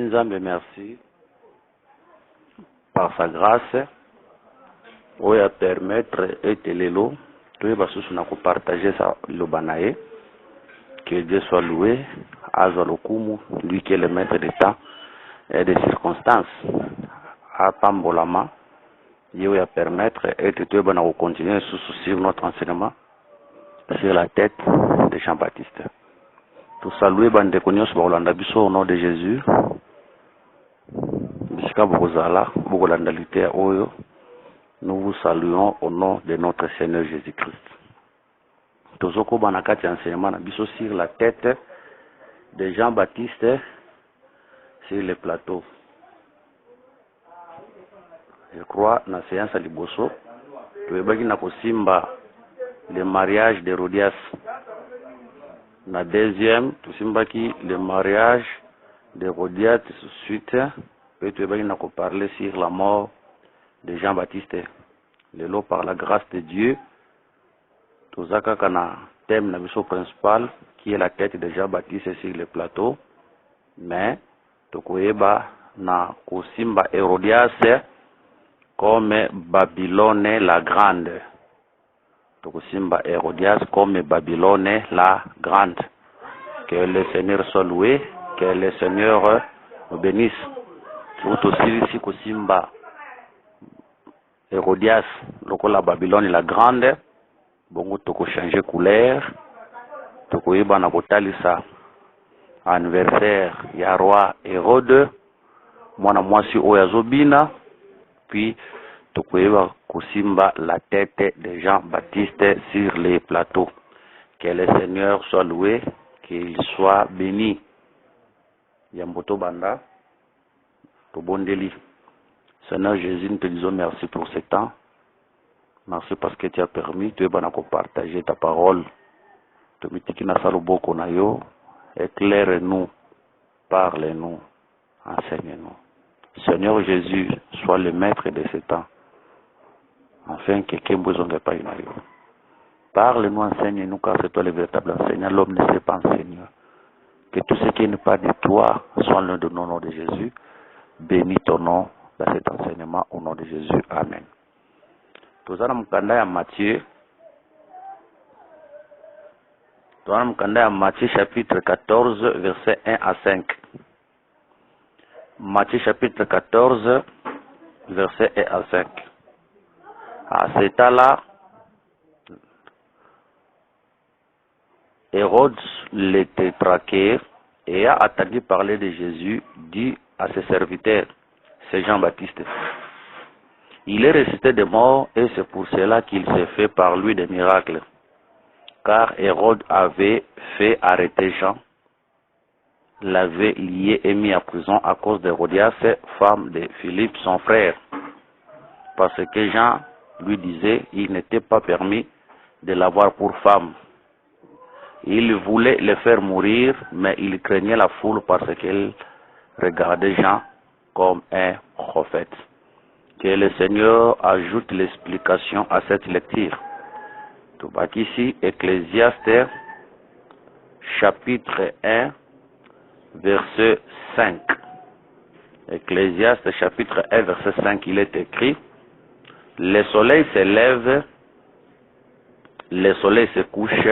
Nzambe merci par sa grâce oyo ya permettre ete lelo toyeba susu na kopartager sa lobanaye. Que Dieu soit loué, azwa lokumu, lui qui est le maître des temps et des circonstances, apambolama yo ya permettre ete toyeba na continuer susu sur notre enseignement sur la tête de Jean-Baptiste. Tout saluer bande konyo bakolanda biso au nom de Jésus. Bisika bokozala bokolanda lite oyo. Nous vous saluons au nom de notre Seigneur Jésus-Christ. Tozoko banakati enseignement na biso sur la tête de Jean-Baptiste sur le plateau. Je crois na séance à liboso toyebaki na kosimba le mariage d'Hérodias. La deuxième, tout simbaki le mariage d'Hérodias suite, et tu vas parler sur la mort de Jean-Baptiste. Le lot par la grâce de Dieu, tout ça kana thème na biso principal qui est la tête de Jean-Baptiste sur le plateau, mais tu koyeba na kosimba Hérodias comme Babylone la grande. Tokosimba Hérodias comme Babylone la grande. Que le Seigneur soit loué, que le Seigneur nous bénisse. Tout aussi ici Kosimba Hérodias, lokola Babylone la grande, bongo toko changer couleur, toko yeba na kotalisa anniversaire ya roi Hérode, mwana mwasi oyo azobina, puis toko yeba Kosimba la tête de Jean-Baptiste sur les plateaux. Que le Seigneur soit loué, qu'il soit béni. Yamboto Banda, Tobondeli. Seigneur Jésus, nous te disons merci pour ce temps. Merci parce que tu as permis de partager ta parole. Éclaire-nous, parle-nous, enseigne-nous. Seigneur Jésus, sois le maître de ce temps. Enfin, quelqu'un besoin de pas une ailleurs. Parle-nous, enseigne-nous, car c'est toi le véritable enseignant. L'homme ne sait pas enseigner. Que tout ce qui n'est pas de toi soit l'un de nos noms de Jésus. Bénis ton nom dans cet enseignement au nom de Jésus. Amen. Tozana mukanda ya Matthieu. Tozana mukanda ya Matthieu chapitre 14, verset 1 à 5. Matthieu chapitre 14, verset 1 à 5. À cet temps-là, Hérode le tétrarque et a attendu parler de Jésus, dit à ses serviteurs, c'est Jean-Baptiste. Il est ressuscité des morts et c'est pour cela qu'il s'est fait par lui des miracles. Car Hérode avait fait arrêter Jean, l'avait lié et mis à prison à cause d'Hérodias, femme de Philippe, son frère. Parce que Jean lui disait il n'était pas permis de l'avoir pour femme. Il voulait le faire mourir, mais il craignait la foule parce qu'elle regardait Jean comme un prophète. Que le Seigneur ajoute l'explication à cette lecture. Tout va ici, Ecclésiaste, chapitre 1, verset 5. Ecclésiaste, chapitre 1, verset 5, il est écrit, le soleil se lève, le soleil se couche,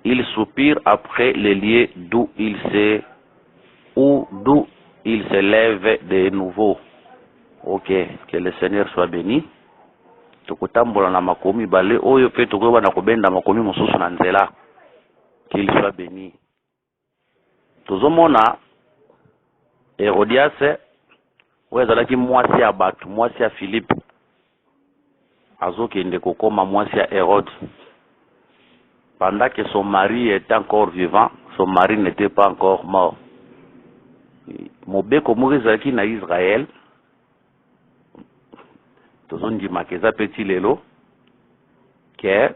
il soupire après les lieux d'où il se lève de nouveau. Ok, que le Seigneur soit béni. Tukutambola na makomi bale oyo pe tukoba na kobenda makomi mosusu na nzela. Qu'il soit béni. Tozomona Hérodias oyo azalaki mwasi ya batu, mwasi ya Philippe. Azokende kokoma mwasi ya Hérode. Pendant que son mari était encore vivant, son mari n'était pas encore mort. Mobeko morizaki na Israël. Tozondi makeza petit lelo que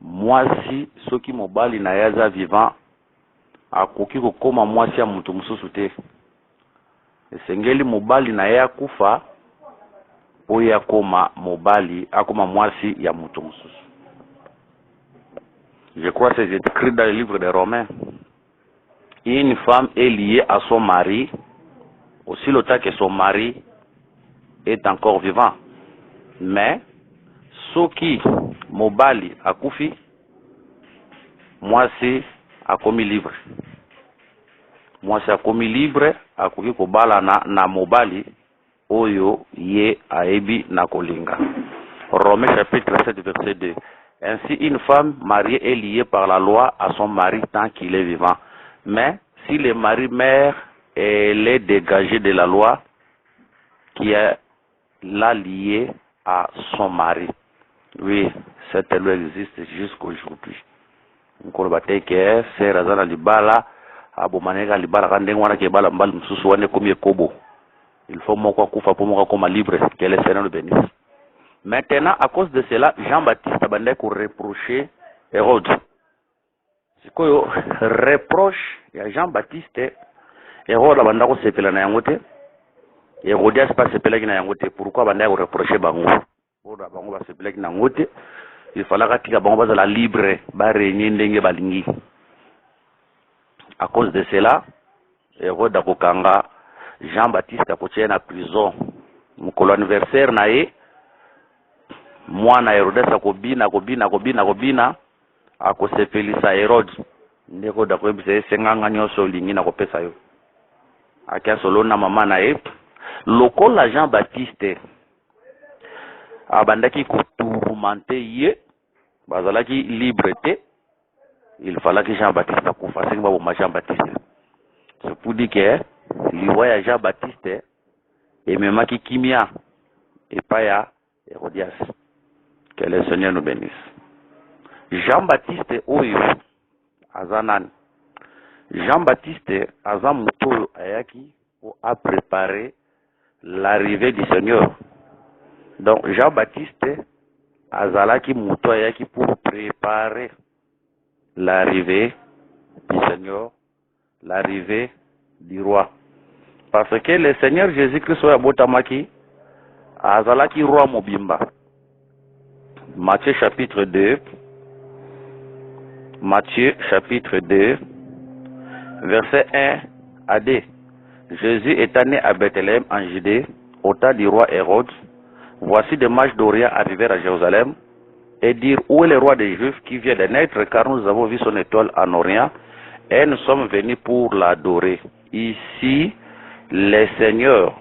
mwasi soki mobali na yaza vivant akoki kokoma mwasi ya mutu mususu te. Esengeli mobali na ya kufa oya koma mobali akoma mwasi ya mutu mususu. Je crois que c'est écrit dans le livre des Romains. une femme est liée à son mari aussi longtemps que son mari est encore vivant. Mais soki mobali akufi, mwasi akomi libre. Mwasi akomi libre akoki kobala na mobali oyo ye aebi na kolinga. Romains chapitre 7 verset 2. Ainsi une femme mariée est liée par la loi à son mari tant qu'il est vivant. Mais si le mari meurt, elle est dégagée de la loi qui est la liée à son mari. Oui, cette loi existe jusqu'aujourd'hui. Nkolo bateke sera zana libala abo maneka libala kande ngwana ke bala mbali msusu wane komi kobo. Il faut moko kufa pour moko koma libre que le Seigneur le bénisse. Maintenant, à cause de cela, Jean-Baptiste a pour reprocher Hérode. C'est quoi reproche à Jean-Baptiste Hérode a bandako sepela na yangote. Hérodias pas sepela na yangote. Pourquoi bandako reprocher bango? Oda bango ba sepela na yangote. Il fallait katika bango ba la libre ba régner ndenge balingi. À cause de cela, Hérode a kokanga Jean-Baptiste a kotia na prison. Mukolo anniversaire na ye mwana Herodes akobina akosepelisa Herode ndeko dakoyebisa senganga nyonso olingi na kopesa yo akia solo na mama na ye lokola Jean-Baptiste abandaki kotourmente ye bazalaki liberté. Il fallait que Jean-Baptiste akufa sengi baboma Jean-Baptiste. C'est pour dire que liwa ya Jean-Baptiste ememaki kimia epai ya Hérodias. Que le Seigneur nous bénisse. Jean-Baptiste oyo azanan. Jean-Baptiste azam muto ayaki a préparé l'arrivée du Seigneur. Donc Jean-Baptiste azalaki muto ayaki pour préparer l'arrivée du Seigneur, l'arrivée du roi. Parce que le Seigneur Jésus-Christ oyo abotamaki azalaki roi mobimba. Matthieu chapitre 2, verset 1 à 2. Jésus est né à Bethléem en Judée, au temps du roi Hérode. Voici des mages d'Orient arrivèrent à Jérusalem et dirent: où est le roi des Juifs qui vient de naître, car nous avons vu son étoile en Orient et nous sommes venus pour l'adorer. Ici, le Seigneur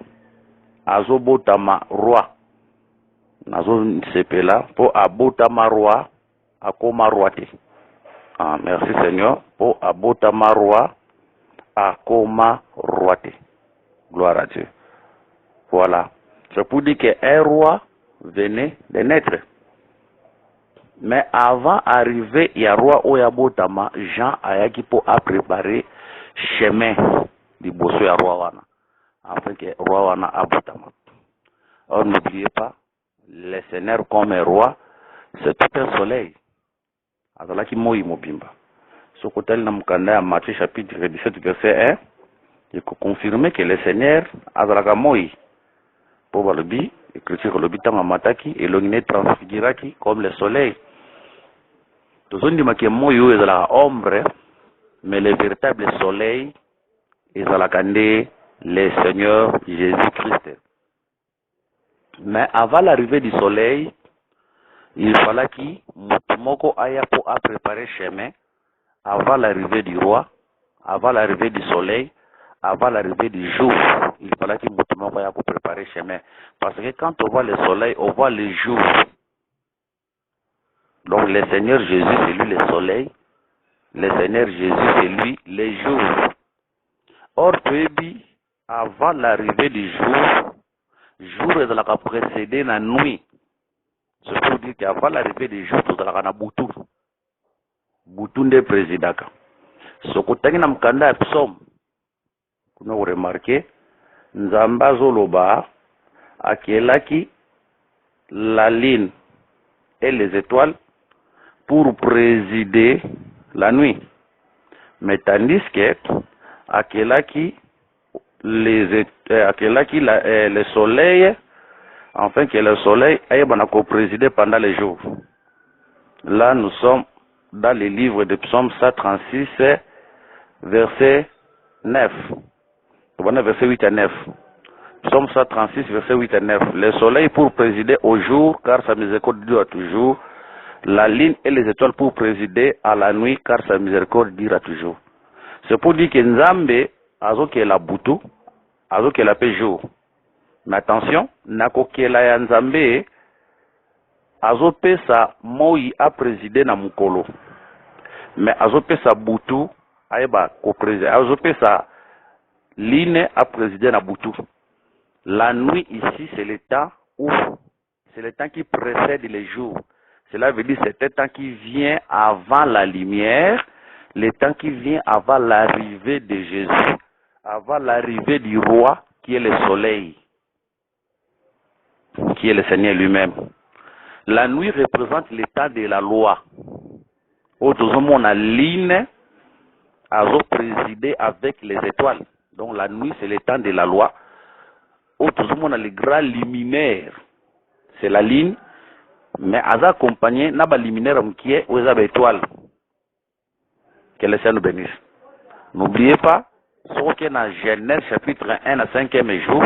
azobotama roi. Nazo sepela pour abotama roi akoma roi te. Ah, merci Seigneur pour abotama roi akoma roi te. Gloire à Dieu. Voilà. C'est pour dire qu'un roi venait de naître. Mais avant d'arriver, il y a roi Oyabotama, Jean ayaki pour préparer chemin du bosso ya roi wana. Afin que roi wana abotama. Or n'oubliez pas, le Seigneur comme roi, c'est tout un soleil. Azalaki moi mobimba. Ce côté na mukanda ya Matthieu chapitre 17 verset 1, il faut confirmer que le Seigneur azalaka moi. Pour le bi, écriture le bitanga mataki et l'ongine transfiguraki comme le soleil. Tous on dit que moi yo ezalaka ombre, mais le véritable soleil ezalaka nde le Seigneur Jésus-Christ. Mais avant l'arrivée du soleil, il fallait qu'il Mutumoko aya pour préparer chemin avant l'arrivée du roi, avant l'arrivée du soleil, avant l'arrivée du jour. Il fallait qu'il Mutumoko aya pour préparer chemin. Parce que quand on voit le soleil, on voit le jour. Donc le Seigneur Jésus, c'est lui le soleil. Le Seigneur Jésus, c'est lui le jour. Or, puis, avant l'arrivée du jour est la précédé la nuit. C'est pour dire qu'avant l'arrivée du jour, tout à la boutou. Boutou de président. Ce côté na mkanda ya psom. Kuna remarqué, Nzamba Zoloba, Akelaki, la lune et les étoiles pour présider la nuit. Mais tandis que Akelaki, le soleil, afin que le soleil ait présidé pendant les jours. Là, nous sommes dans les livres de Psaume 136 verset 9. Verset 8 et 9. Psaume 136, verset 8 et 9. Le soleil pour présider au jour, car sa miséricorde dure toujours. La lune et les étoiles pour présider à la nuit, car sa miséricorde dure toujours. C'est pour dire que Nzambe, azo qui est la boutou, azo qui est la paix jour. Mais attention, nako qui est la Nzambe, azo pesa moi a présider na mukolo. Mais azo pesa boutou, aeba ko présider. Azo pesa lune a présider na boutou. La nuit ici, c'est le temps où, c'est le temps qui précède les jours. Cela veut dire que c'est un temps qui vient avant la lumière, le temps qui vient avant l'arrivée de Jésus, avant l'arrivée du roi qui est le soleil, qui est le Seigneur lui-même. La nuit représente le temps de la loi. Autrement, on a ligne à présider avec les étoiles. Donc la nuit, c'est le temps de la loi. Autrement, on a le grand luminaire. C'est la ligne. Mais à accompagné, n'a pas luminaire qui est aux étoiles. Que le Seigneur nous bénisse. N'oubliez pas, ce qui est dans Genèse chapitre 1 à 5e jour,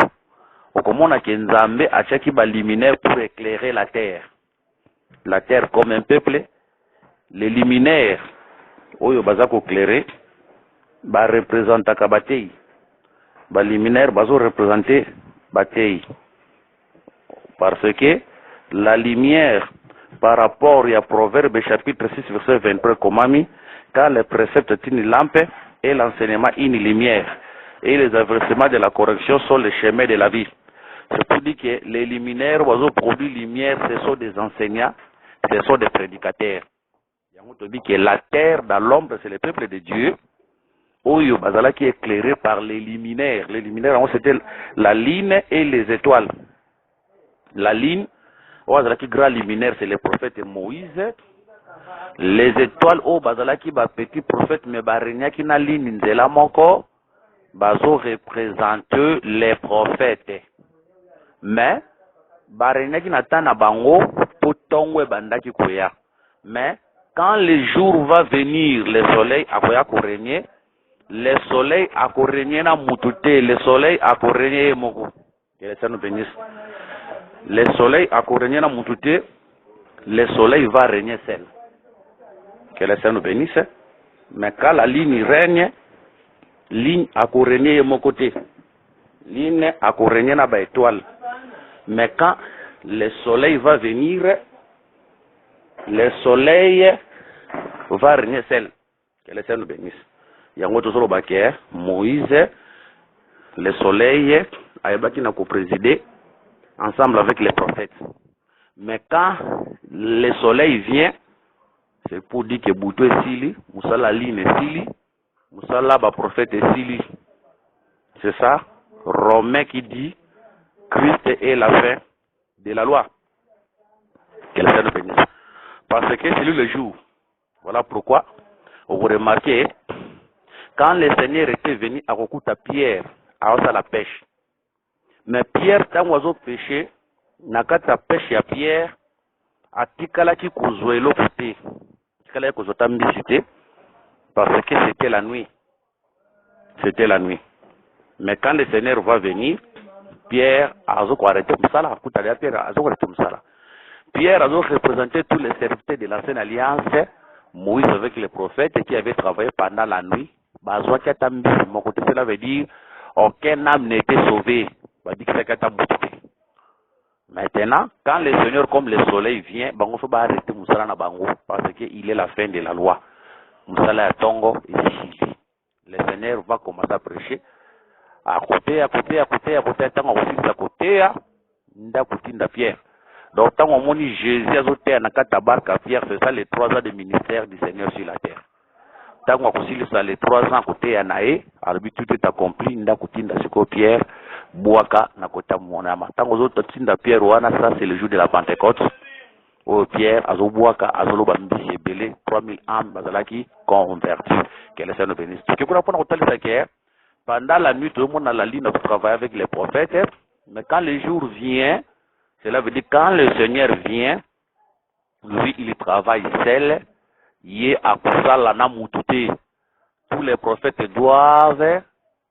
au comment on a Nzambe a chaque luminaire pour éclairer la terre. La terre comme un peuple, les luminaires, oyo bazako éclairer, ba représenter kabatei. Ba luminaire bazo représenter batei. Parce que la lumière, par rapport à Proverbe chapitre 6, verset 23, comme quand le précepte est une lampe et l'enseignement une lumière, et les avertissements de la correction sont les chemins de la vie. C'est pour dire que les luminaires, oiseaux produits lumière, ce sont des enseignants, ce sont des prédicateurs. On te dit que la terre dans l'ombre, c'est le peuple de Dieu. Oyo Bazala qui est éclairé par les luminaires. Les luminaires, c'était la ligne et les étoiles. La ligne, qui grand luminaire, c'est le prophète Moïse. Les étoiles, Bazala qui ba petit prophète, mais barenya qui na ligne nzela moko, bazo représente les prophètes. Mais barenya qui n'atteint bango, potongwe bandaki koya. Mais quand le jour va venir, le soleil a koya ko régner. Le soleil a régné na mutute, le soleil a régné moko. Que le Seigneur nous bénisse. Le soleil a régné na mutute, le soleil va régner seul. Que le Seigneur nous bénisse. Mais quand la ligne règne, ligne a régné mon côté. Ligne a régné na ba étoile. Mais quand le soleil va venir, le soleil va régner seul. Que le Seigneur nous bénisse. Yango tozolo baké Moïse, le soleil ayebaki na présider ensemble avec les prophètes. Mais quand le soleil vient, c'est pour dire que Boutou est sili, Moussala Line est sili, Moussala ba prophète est sili. C'est ça, Romain qui dit Christ est la fin de la loi. Quel est le bénisse. Parce que c'est lui le jour. Voilà pourquoi vous remarquez. Quand le Seigneur était venu à Rokuta Pierre, à la pêche. Mais Pierre, tant oiseau pêché, n'a qu'à ta pêche à Pierre, à Tikala qui couzoué l'eau côté. Tikala qui couzoué parce que c'était la nuit. C'était la nuit. Mais quand le Seigneur va venir, Pierre a arrêté Moussala, Pierre a arrêté Moussala. Pierre a représenté tous les serviteurs de l'ancienne alliance, Moïse avec les prophètes qui avaient travaillé pendant la nuit. Mon côté, cela veut dire aucun âme n'était sauvé. Maintenant, quand le Seigneur, comme le soleil vient, on faut arrêter Moussala na bango parce qu'il est la fin de la loi. Moussala Tongo ici. Le Seigneur va commencer à prêcher à côté, tant aussi à côté, nda Pierre. Donc, tant on dit Jésus a zoté na katabarka Pierre, c'est ça les 3 ans de ministère du Seigneur sur la terre. Tant qu'on a les 3 ans côté Anaé, tout est accompli, nda kutinda siko Pierre, Boaka, na kota monama. Tant qu'on a tinda Pierre, Wana, ça c'est le jour de la Pentecôte. Oh Pierre, Azo Boaka, Azolo Bambi, et Belé, 3000 âmes, Bazalaki, convertis. Que le Seigneur nous bénisse. Ce qu'on a pour nous pendant la nuit, tout le monde a la ligne pour travailler avec les prophètes. Mais quand le jour vient, cela veut dire quand le Seigneur vient, lui il travaille seul. Yé a kusala na mutute tous les prophètes doivent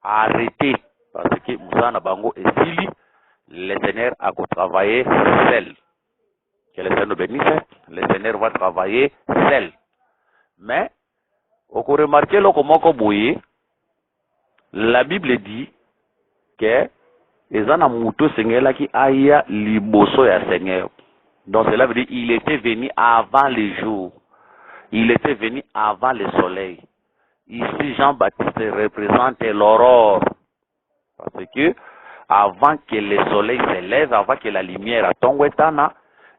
arrêter. Parce que Moussa Bango et Sili, le Seigneur a travaillé seul. Que le Seigneur nous bénisse, le Seigneur va travailler seul. Mais, on peut remarquer comment la Bible dit que les anamuto Seigneur qui aya liboso ya Seigneur. Donc cela veut dire qu'il était venu avant les jours. Il était venu avant le soleil. Ici, Jean-Baptiste représente l'aurore. Parce que, avant que le soleil se lève, avant que la lumière tombe,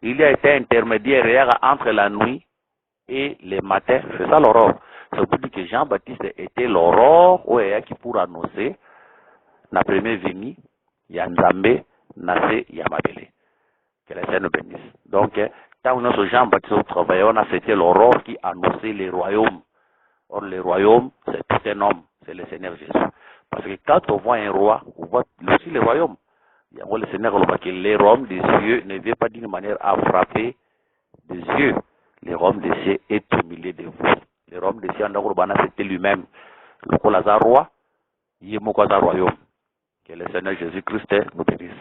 il y a été intermédiaire entre la nuit et le matin. C'est ça l'aurore. C'est pour dire que Jean-Baptiste était l'aurore, qui pour annoncer la première venue, il y a Nzambe, Nase, Yamabele. Que le Seigneur nous bénisse. Donc, quand nous Jean-Baptiste travaillons, c'était l'aurore qui annonçait les royaumes. Or, le royaume, c'est tout un homme, c'est le Seigneur Jésus. Parce que quand on voit un roi, on voit aussi le royaume. Il y a le Seigneur que les royaumes des cieux ne viennent pas d'une manière à frapper des yeux. Le royaume des cieux est au milieu de vous. Le royaume des cieux, c'était lui-même. Le roi, il est mon royaume. Que le Seigneur Jésus-Christ nous bénisse.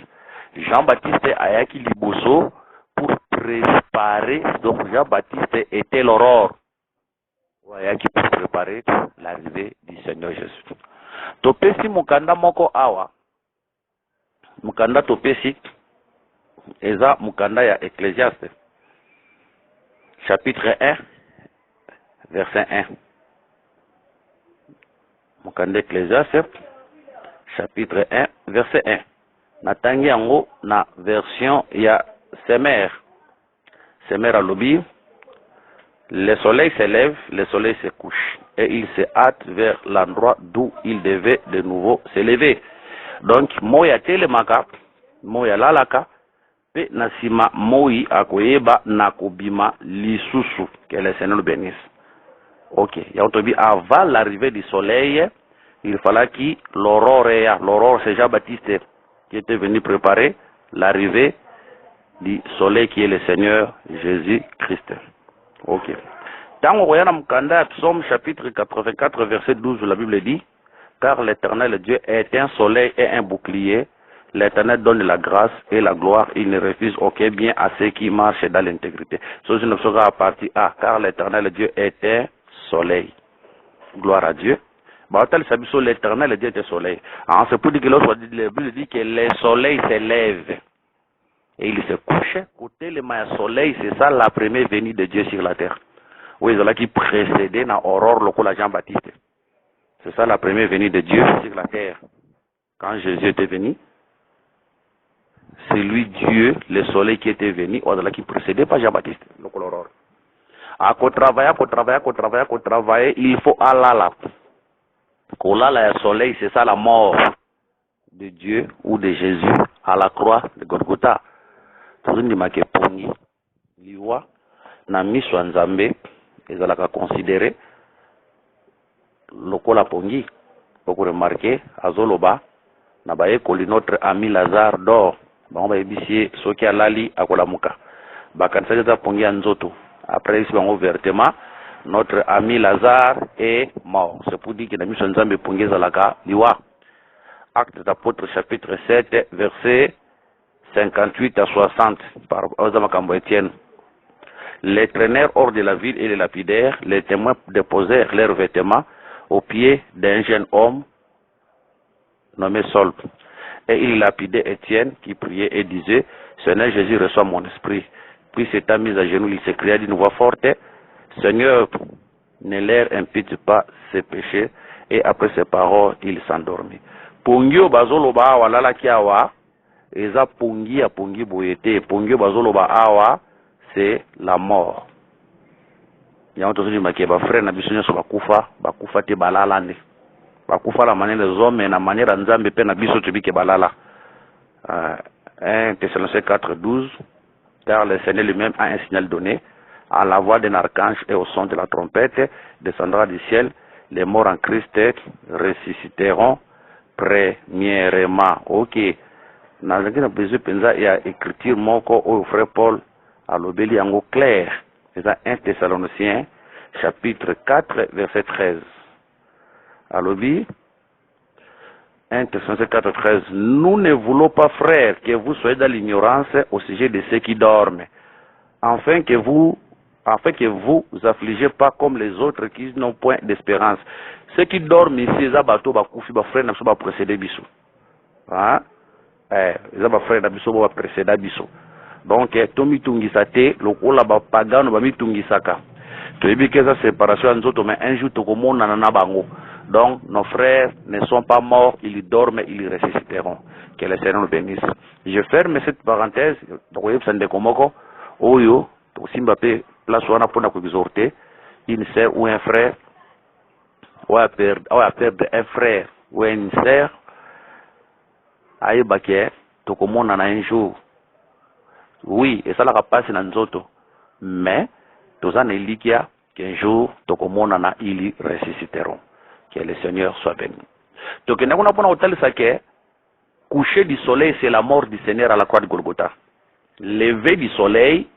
Jean-Baptiste a acquis Liboso pour préparer. Donc Jean-Baptiste était l'aurore. Qui pour préparer l'arrivée du Seigneur Jésus. Topesi mukanda moko awa. Mukanda topesi eza mukanda ya Ecclésiaste. Chapitre 1, verset 1. Mukanda Ecclésiaste, chapitre 1, verset 1. Natangi yango na version ya Semer. Semer alobi. Le soleil se lève, le soleil se couche, et il se hâte vers l'endroit d'où il devait de nouveau se lever. Donc, moya telemaka, moya lalaka, pe nasima moi akoyeba nakobima lisusu, que le Seigneur nous bénisse. Ok, yaotobi, avant l'arrivée du soleil, il fallait que l'aurore c'est Jean-Baptiste qui était venu préparer l'arrivée du soleil qui est le Seigneur Jésus-Christ. Ok. Dans le Psaume chapitre 84, verset 12, la Bible dit, car l'Éternel Dieu est un soleil et un bouclier. L'Éternel donne la grâce et la gloire. Il ne refuse aucun bien à ceux qui marchent dans l'intégrité. Ceci ne sera à partir A, car l'Éternel Dieu est un soleil. Gloire à Dieu. L'Éternel Dieu est un soleil. C'est pour dire que l'autre la Bible dit que le soleil se lève. Et il se couche, côté le soleil, c'est ça la première venue de Dieu sur la terre. Oui, c'est là qui précédait dans l'aurore, le Jean-Baptiste. C'est ça la première venue de Dieu sur la terre. Quand Jésus était venu, c'est lui Dieu, le soleil qui était venu, ou là qui précédait pas Jean-Baptiste, l'aurore. À travailler, il faut aller là. Le soleil, c'est ça la mort de Dieu ou de Jésus à la croix de Golgotha. Tozindimaka pongi liwa na miso nzambe ezalaka considéré lokola pongi pour remarquer azoloba na bayekoli notre ami Lazare dort bango bayebisie soki alali akolamuka bakanisa eza pongi ya nzoto après isi bango vertement notre ami Lazare est mort. C'est pour dire que na miso nzambe pongi ezalaka liwa. Actes des Apôtres chapitre 7 verset 58 à 60 par Ozamakambo Etienne. Les traînèrent hors de la ville et les lapidèrent. Les témoins déposèrent leurs vêtements aux pieds d'un jeune homme nommé Saul. Et il lapidait Étienne qui priait et disait, Seigneur Jésus, reçois mon esprit. Puis s'étant mis à genoux, il s'écria d'une voix forte, Seigneur, ne leur impute pas ses péchés. Et après ces paroles, il s'endormit. Pongio bazoloba walala kiawa. Eza pongi ya pongi boyete pongi bazoloba awa c'est la mort. Ya on tozuli makeba frère na biso nyoso bakufa te balala ne. Bakufa la manière des hommes et na manière nzambe pe na biso tobike balala. 1 Thessaloniciens 4:12 car le Seigneur lui-même a un signal donné à la voix d'un archange et au son de la trompette descendra du ciel, les morts en Christ ressusciteront premièrement. OK. Dans il y a écriture moko au frère Paul à l'obéli en clair. C'est 1 Thessaloniciens chapitre 4 verset 13. Alobi 1 Thessaloniciens 4:13. Nous ne voulons pas, frères, que vous soyez dans l'ignorance au sujet de ceux qui dorment, afin que vous affligez pas comme les autres qui n'ont point d'espérance. Ceux qui dorment ici, ils ont frère n'a pas précédé biso. Hein? Ils ont frère n'a pas précédé biso. Donc, tomi tungisate, lokola ba pagano ba mitungisaka. To ebike sa séparation nzoto mais un jour to komona na bango. Donc, nos frères ne sont pas morts, ils dorment, ils ressusciteront. Que le Seigneur nous bénisse. Je ferme cette parenthèse. Donc, vous savez, comment Oyo, aussi Mbappé, place où on a pour nous exhorter, une sœur ou un frère, ou à perdre un frère ou une sœur, aïe baké, to comment on a un jour. Oui, et ça la passe dans nous autres. Mais, tous en élikia, qu'un jour, to comment on a, ils ressusciteront. Que le Seigneur soit béni. Donc, nous avons un hôtel saké. Coucher du soleil, c'est la mort du Seigneur à la croix de Golgotha. Lever du soleil,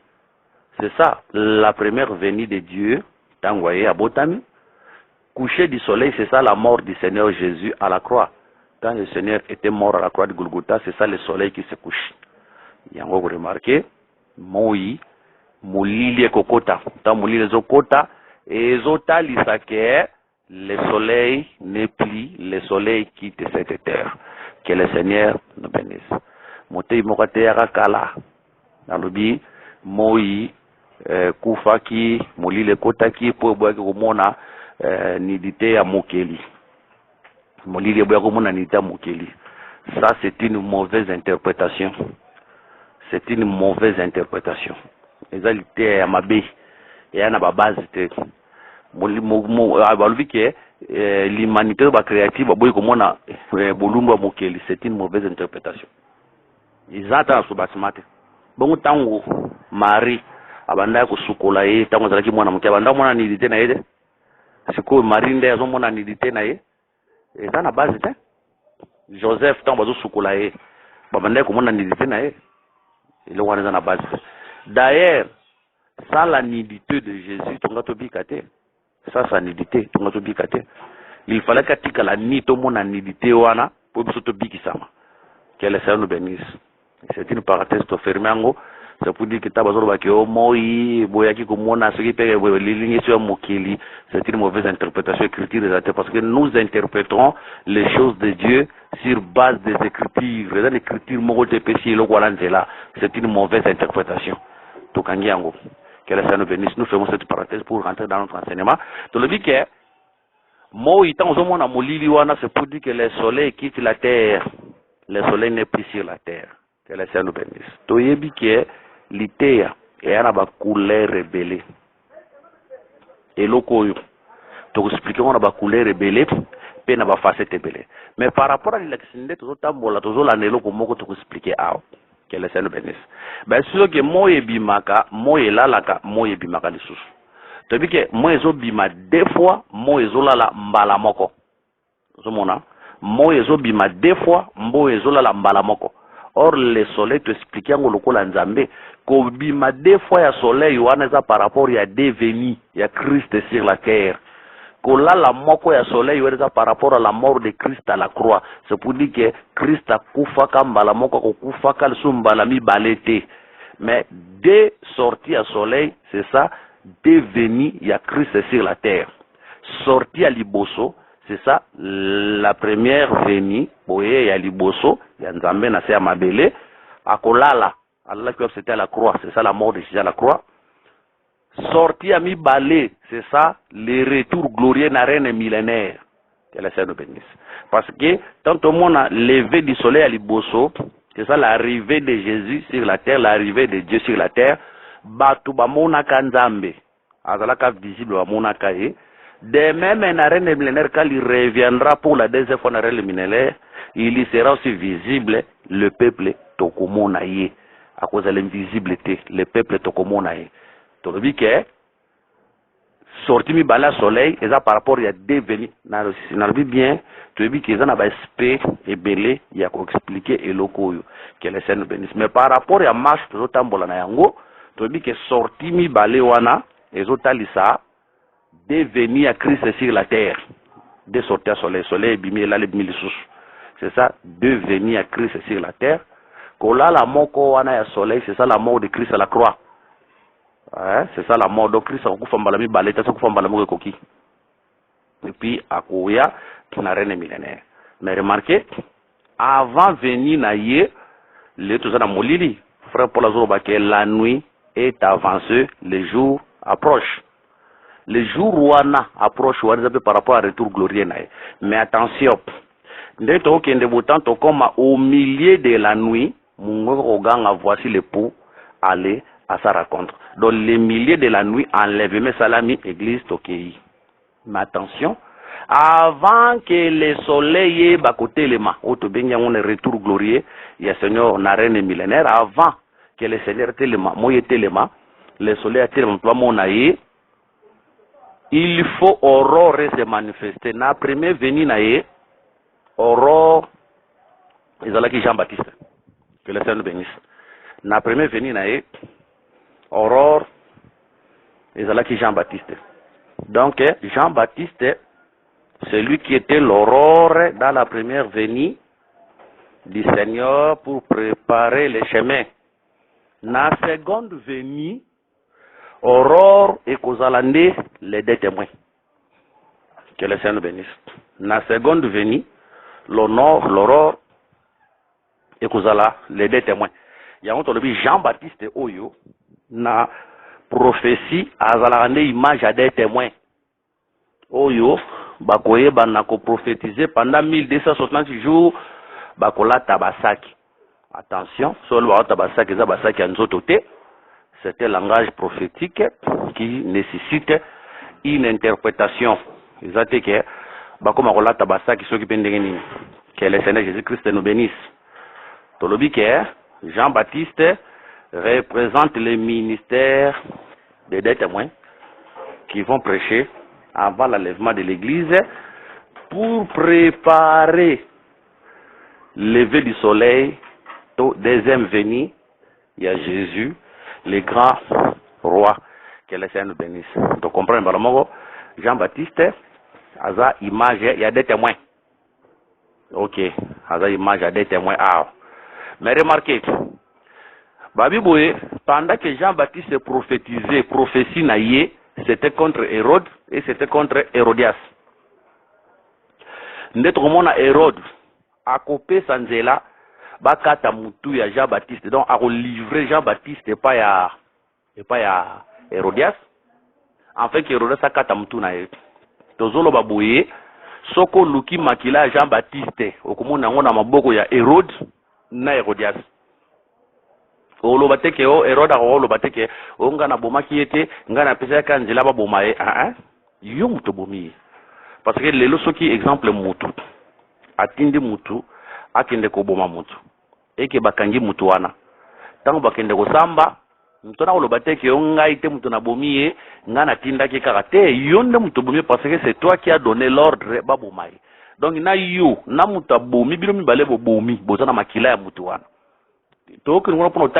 c'est ça, la première venue de Dieu, t'envoyé à Botami. Coucher du soleil, c'est ça, la mort du Seigneur Jésus à la croix. Quand le Seigneur était mort à la croix de Golgotha, c'est ça le soleil qui se couche. Il y a encore remarqué, Moï, Moulili Kokota, tant Moulili Zokota, et Zota Lisake, le soleil n'est plus, le soleil quitte cette terre. Que le Seigneur nous bénisse. Motei Mokateara Kala, Nalubi, Moï, Koufaki, Molile Kotaki, Poeboaki Romona, Nidite à Mokeli. Molile Boyakomona Nidite à Mokeli. Ça, c'est une mauvaise interprétation. C'est une mauvaise interprétation. Les alités à Mabé, et à ma base, l'humanité créative c'est une mauvaise interprétation. Ils attendent ce bâtiment. Bon tango Marie abanda ko sukola ye tango zalaki mwana muke abanda mwana nidite na yede siko Marie nde azo mwana nidite na ye eza na base te Joseph tango bazo sukola ye babanda ko mwana nidite na ye ile wana eza na base. D'ailleurs ça la nidité de Jésus tonga to bikate. Ça, c'est nidité. Il fallait qu'à la nuit, tout le monde a nidité wana pour que ce bikisama. Que le Seigneur nous bénisse. C'est une parenthèse to fermer en gros. C'est pour dire que t'as besoin de voir Moï, Boyaki, comme on a ce qui peut lignes sur Mokeli. C'est une mauvaise interprétation écriture parce que nous interprétons les choses de Dieu sur base des écritures. Les écritures morales péchés, c'est une mauvaise interprétation. Tout kangiango. Que le Seigneur nous bénisse. Nous faisons cette parenthèse pour rentrer dans notre enseignement. Donc, le dit que, c'est pour dire que le soleil quitte la terre. Le soleil n'est plus sur la terre. Que le Seigneur nous bénisse. Donc, il dit que l'ité est une couleur rebelle. Et l'okoyo. Donc, expliquons la couleur rebelle, puis la facette rebelle. Mais par rapport à l'élection, toujours l'année, comment tu expliquer out. Que le Seigneur bénisse. Ben, c'est que moi et bimaka, moi et lalaka, moi et bimaka les sous. Tu dis que moi et zo bima deux fois, moi et zo lala mbalamoko. Zomona. Moi et zo bima deux fois, moi et zo lala mbalamoko. Or, le soleil te explique en loko la nzambe, ko bima deux fois ya soleil, yohaneza par rapport ya devenu, ya Christ sur la terre. Là, la moko ya soleil par rapport à la mort de Christ à la croix. C'est pour dire que Christ a koufaka mbala moko koufaka sumbala mi balete. Mais dès sorti à soleil, c'est ça, devenu il y a Christ sur la terre. Sorti à liboso, c'est ça, la première venue, boye ya liboso, ya nzambe na se amabele, akolala, Allah qui c'était à la croix, c'est ça la mort de Jésus à la croix. Sorti à mi-balé, c'est ça, le retour glorieux n'a rien de millénaire. Que le Seigneur nous bénisse. Parce que, tant au monde a levé du soleil à Liboso, c'est ça l'arrivée de Jésus sur la terre, l'arrivée de Dieu sur la terre, batu ba monaka nzambe, azalaka visible ba monaka ye, de même un arène de millénaire, quand il reviendra pour la deuxième fois l'arène millénaire, il y sera aussi visible le peuple tokomona ye, à cause de l'invisibilité, le peuple tokomona ye. Tu as vu que sorti mi bala soleil et ça par rapport il y a devenu na vu bien tu as vu que ça n'a pas esprit et belé il y a expliquer et loko que les scènes bénissent mais par rapport à marche to tambola na yango tu as vu que sorti mi balé wana et zo talisa devenu à Christ sur la terre de sortir soleil. Soleil est bimé, là, les bimé sous. C'est ça, de venir à Christ sur la terre. Quand là, la mort qu'on a soleil, c'est ça la mort de Christ à la croix. Ouais, c'est ça la mort de Christ. On coupe en balami baleta, on coupe en balami coquille. Et puis, à Kouya, qui n'a rien de millénaire. Mais remarquez, avant de venir naïe, les tout ça dans Molili, frère Paul Azoroba, que la nuit est avancée, les jours approchent. Les jours ouana approchent par rapport à retour glorieux naïe. Mais attention, dès que comme au milieu de la nuit, mon gang voici l'époux aller à sa rencontre. Dans les milieux de la nuit, enlève mes salami, église Tokei. Mais attention, avant que le soleil ait côté les mains, on est retour glorieux, il y a Seigneur, n'a rien de millénaire, avant que le Seigneur ait les mains, moi était les mains, le soleil a tiré mon aïe, il faut aurore se manifester. Na premier venu naïe, aurore, ils ont là qui Jean-Baptiste, que le Seigneur bénisse. Na premier venu naïe, aurore, ils ont là qui Jean-Baptiste. Donc, Jean-Baptiste, c'est lui qui était l'aurore dans la première venue du Seigneur pour préparer les chemins. Dans la seconde venue, aurore et Kozalande, les deux témoins. Que le Seigneur bénisse. Dans la seconde venue, l'aurore et Kozala, les deux témoins. Il y a un Jean-Baptiste Oyo, na prophétie azalande image à des témoins. Oyo bakoye banako prophétiser pendant 1260 jours bakola tabasaki. Attention, solo tabasaki za basaki anzoto te. C'est un langage prophétique qui nécessite une interprétation. Exacte que bakoma kola tabasaki soki pendengeni. Que le Seigneur Jésus-Christ nous bénisse. Tolobi que Jean-Baptiste représente le ministère des deux témoins qui vont prêcher avant l'enlèvement de l'église pour préparer le lever du soleil au deuxième venue. Il y a Jésus, le grand roi, que le Seigneur nous bénisse. Donc, comprenez, Jean-Baptiste, à sa image, il y a des témoins. Ok, à sa image, il y a des témoins. Ah. Mais remarquez, Babiboué, pendant que Jean-Baptiste prophétisait, prophétie naïe, c'était contre Hérode et c'était contre Hérodias. Notre monde à Hérode, a coupé Sanzela, Bakata Moutou ya Jean-Baptiste, donc a livré Jean-Baptiste et pas ya Hérodias. En fait, Hérodias a kata Moutou naïe. Tozolo Baboué, Soko Luki Makila Jean-Baptiste, au commun on a maboko ya Hérode, na Hérodias. Olo bateke o eroda olo bateke o ngana boma kiete ngana pesa kanjela ba boma yo muto bomi parce que lelo soki exemple mutu atindi mutu akende ko boma mutu eke bakangi mutu wana tango bakende ko samba mutona olo bateke o ngai te mutu na bomi ngana tinda ki karate yonde mutu bomi parce que c'est toi qui a donné l'ordre ba boma donc na yo na mutu bomi bino mi bale bo bomi bozana makila ya mutu wana. Donc, nous avons dit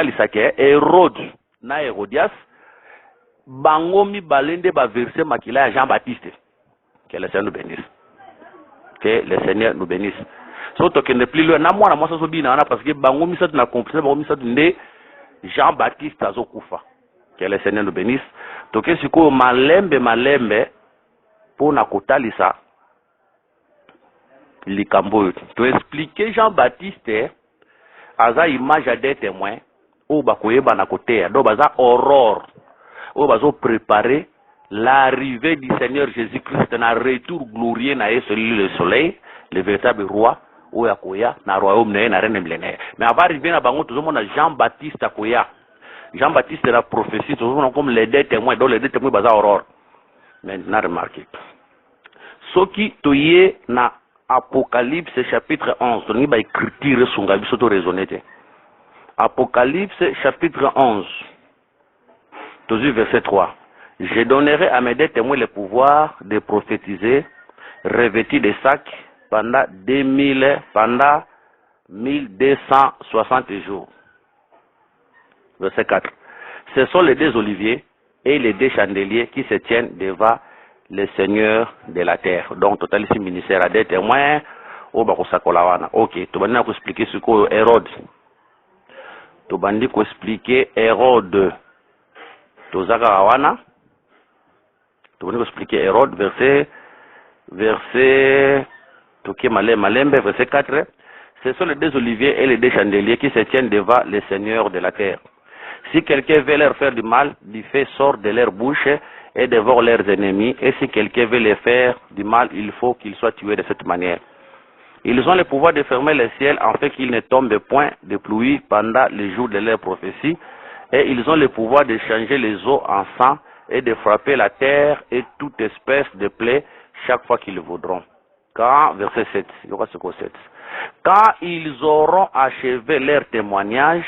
Hérode na Hérodias, bangomi balende ba verset makila à Jean-Baptiste. Que le Seigneur nous bénisse. Que le Seigneur nous bénisse. Surtout que ne plus loin, na moi ça so bina parce que bangomi ça na compris, bangomi ça de Jean-Baptiste azokufa. Que le Seigneur nous bénisse. Donc, c'est quoi malembe pour na kotalisa likambo. To expliquer Jean-Baptiste aza image à des témoins ou bakoyeba na côté do baza aurore ou bazo préparer l'arrivée du Seigneur Jésus-Christ na retour glorieux na celui le soleil le véritable roi ou yakoya na royaume na reine millénaire. Mais avant arriver na bango toujours na Jean-Baptiste akoya. Jean-Baptiste la prophétie toujours comme les deux témoins dont les deux témoins baza aurore. Maintenant remarquez soki toye na Apocalypse chapitre 11. Donc, il va écrire sur la bisoto raisonner. Apocalypse chapitre 11. Verset 3. Je donnerai à mes deux témoins le pouvoir de prophétiser, revêtis de sacs pendant 1260 jours. Verset 4. Ce sont les deux oliviers et les deux chandeliers qui se tiennent devant les seigneurs de la terre. Donc, total ici, ministère à des témoins, au Bakosakolawana. Ok, tu vas nous expliquer ce qu'est Hérode. Tu vas nous expliquer Hérode. Tu vas nous expliquer Hérode, verset, verset 4. Ce sont les deux oliviers et les deux chandeliers qui se tiennent devant les seigneurs de la terre. Si quelqu'un veut leur faire du mal, du feu sort de leur bouche et dévore leurs ennemis. Et si quelqu'un veut les faire du mal, il faut qu'ils soient tués de cette manière. Ils ont le pouvoir de fermer le ciel en fait qu'il ne tombe point de pluie pendant les jours de leur prophétie. Et ils ont le pouvoir de changer les eaux en sang et de frapper la terre et toute espèce de plaie chaque fois qu'ils voudront. Quand, verset 7, il y aura ce 7. Quand ils auront achevé leur témoignage,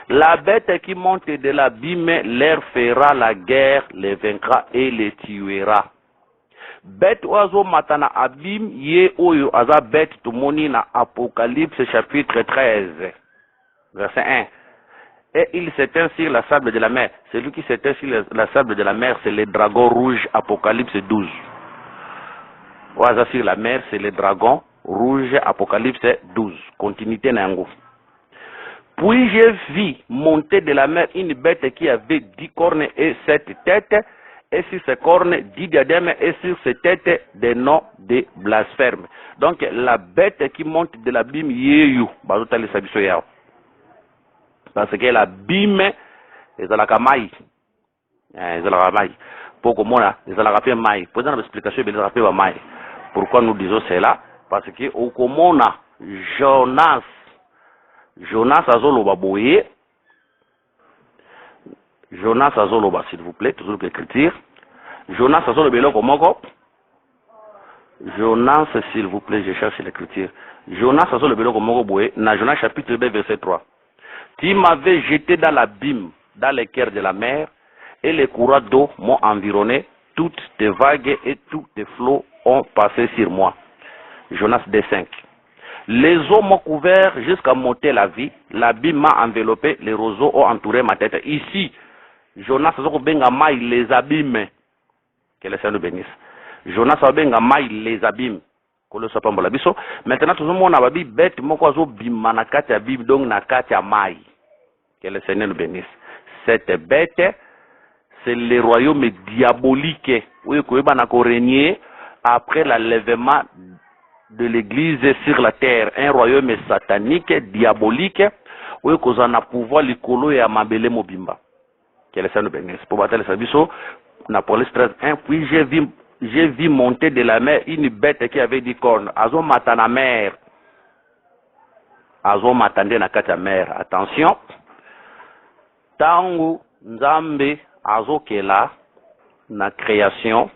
la bête qui monte de l'abîme leur fera la guerre, les vaincra et les tuera. Bête oiseau matana abîme ye oyo aza bête tumoni na Apocalypse chapitre 13, verset 1. Et il s'éteint sur la sable de la mer. Celui qui s'éteint sur la sable de la mer, c'est le dragon rouge, Apocalypse 12. Oiseau sur la mer, c'est le dragon rouge, Apocalypse 12. Continuité nango. Puis j'ai vu monter de la mer une bête qui avait 10 cornes et 7 têtes, et sur ces cornes 10 diadèmes, et sur ces têtes des noms de blasphèmes. Donc la bête qui monte de l'abîme, yeyu, parce que l'abîme est à la kamaï. Pourquoi moi, les alapés maï. Pour donner l'explication, les alapés maï. Pourquoi nous disons cela? Parce que au Komona, Jonas azoloba boye. Jonas azoloba, s'il vous plaît, toujours l'écriture. Jonas azoloba beloko moko. Jonas, s'il vous plaît, je cherche l'écriture. Jonas azoloba beloko moko boye. Na Jonas chapitre 2, verset 3. Tu m'avais jeté dans l'abîme, dans les cœurs de la mer, et les courants d'eau m'ont environné. Toutes tes vagues et tous tes flots ont passé sur moi. Jonas 2,5. Les eaux m'ont couvert jusqu'à monter la vie. L'abîme m'a enveloppé. Les roseaux ont entouré ma tête. Ici, Jonas a les abîmes. Que le Seigneur nous bénisse. Jonas a les abîmes. Maintenant, tout le monde a dit bête, moko bima na kati ya bim donc na kati ya mai. Que le Seigneur nous bénisse. Cette bête, c'est le royaume diabolique. Oui, qu'on va régner après l'enlèvement de l'église sur la terre, un royaume satanique, diabolique, où qu'on a pouvoir l'icolo et à mabele mobimba. Que le Seigneur nous bénisse. Pour battre le service, Napoléon 13:1, puis j'ai vu monter de la mer une bête qui avait 10 cornes. Azo matana mer. Azo matande na kati ya mer. Attention. Tangu Nzambe azo kela na création.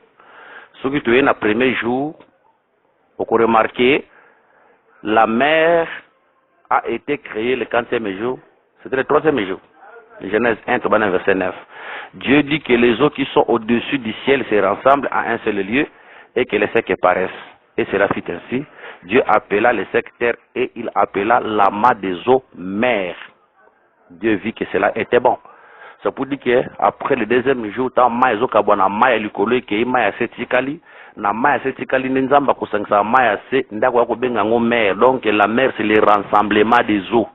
Ce qui tu es na premier jour. Vous remarquez, la mer a été créée le 40e jour. C'était le 3e jour. Genèse 1, verset 9. Dieu dit que les eaux qui sont au-dessus du ciel se rassemblent à un seul lieu et que les secs paraissent. Et cela fit ainsi. Dieu appela les secs terre et il appela l'amas des eaux mer. Dieu vit que cela était bon. C'est pour dire qu'après le 2e jour, tant maïzo kabwana maïa likolo ke maïa setikali. Na maïa setikali nzamba kusangisa maïa se ndako yako benga ngo mer. Donc la mer c'est le rassemblement des eaux.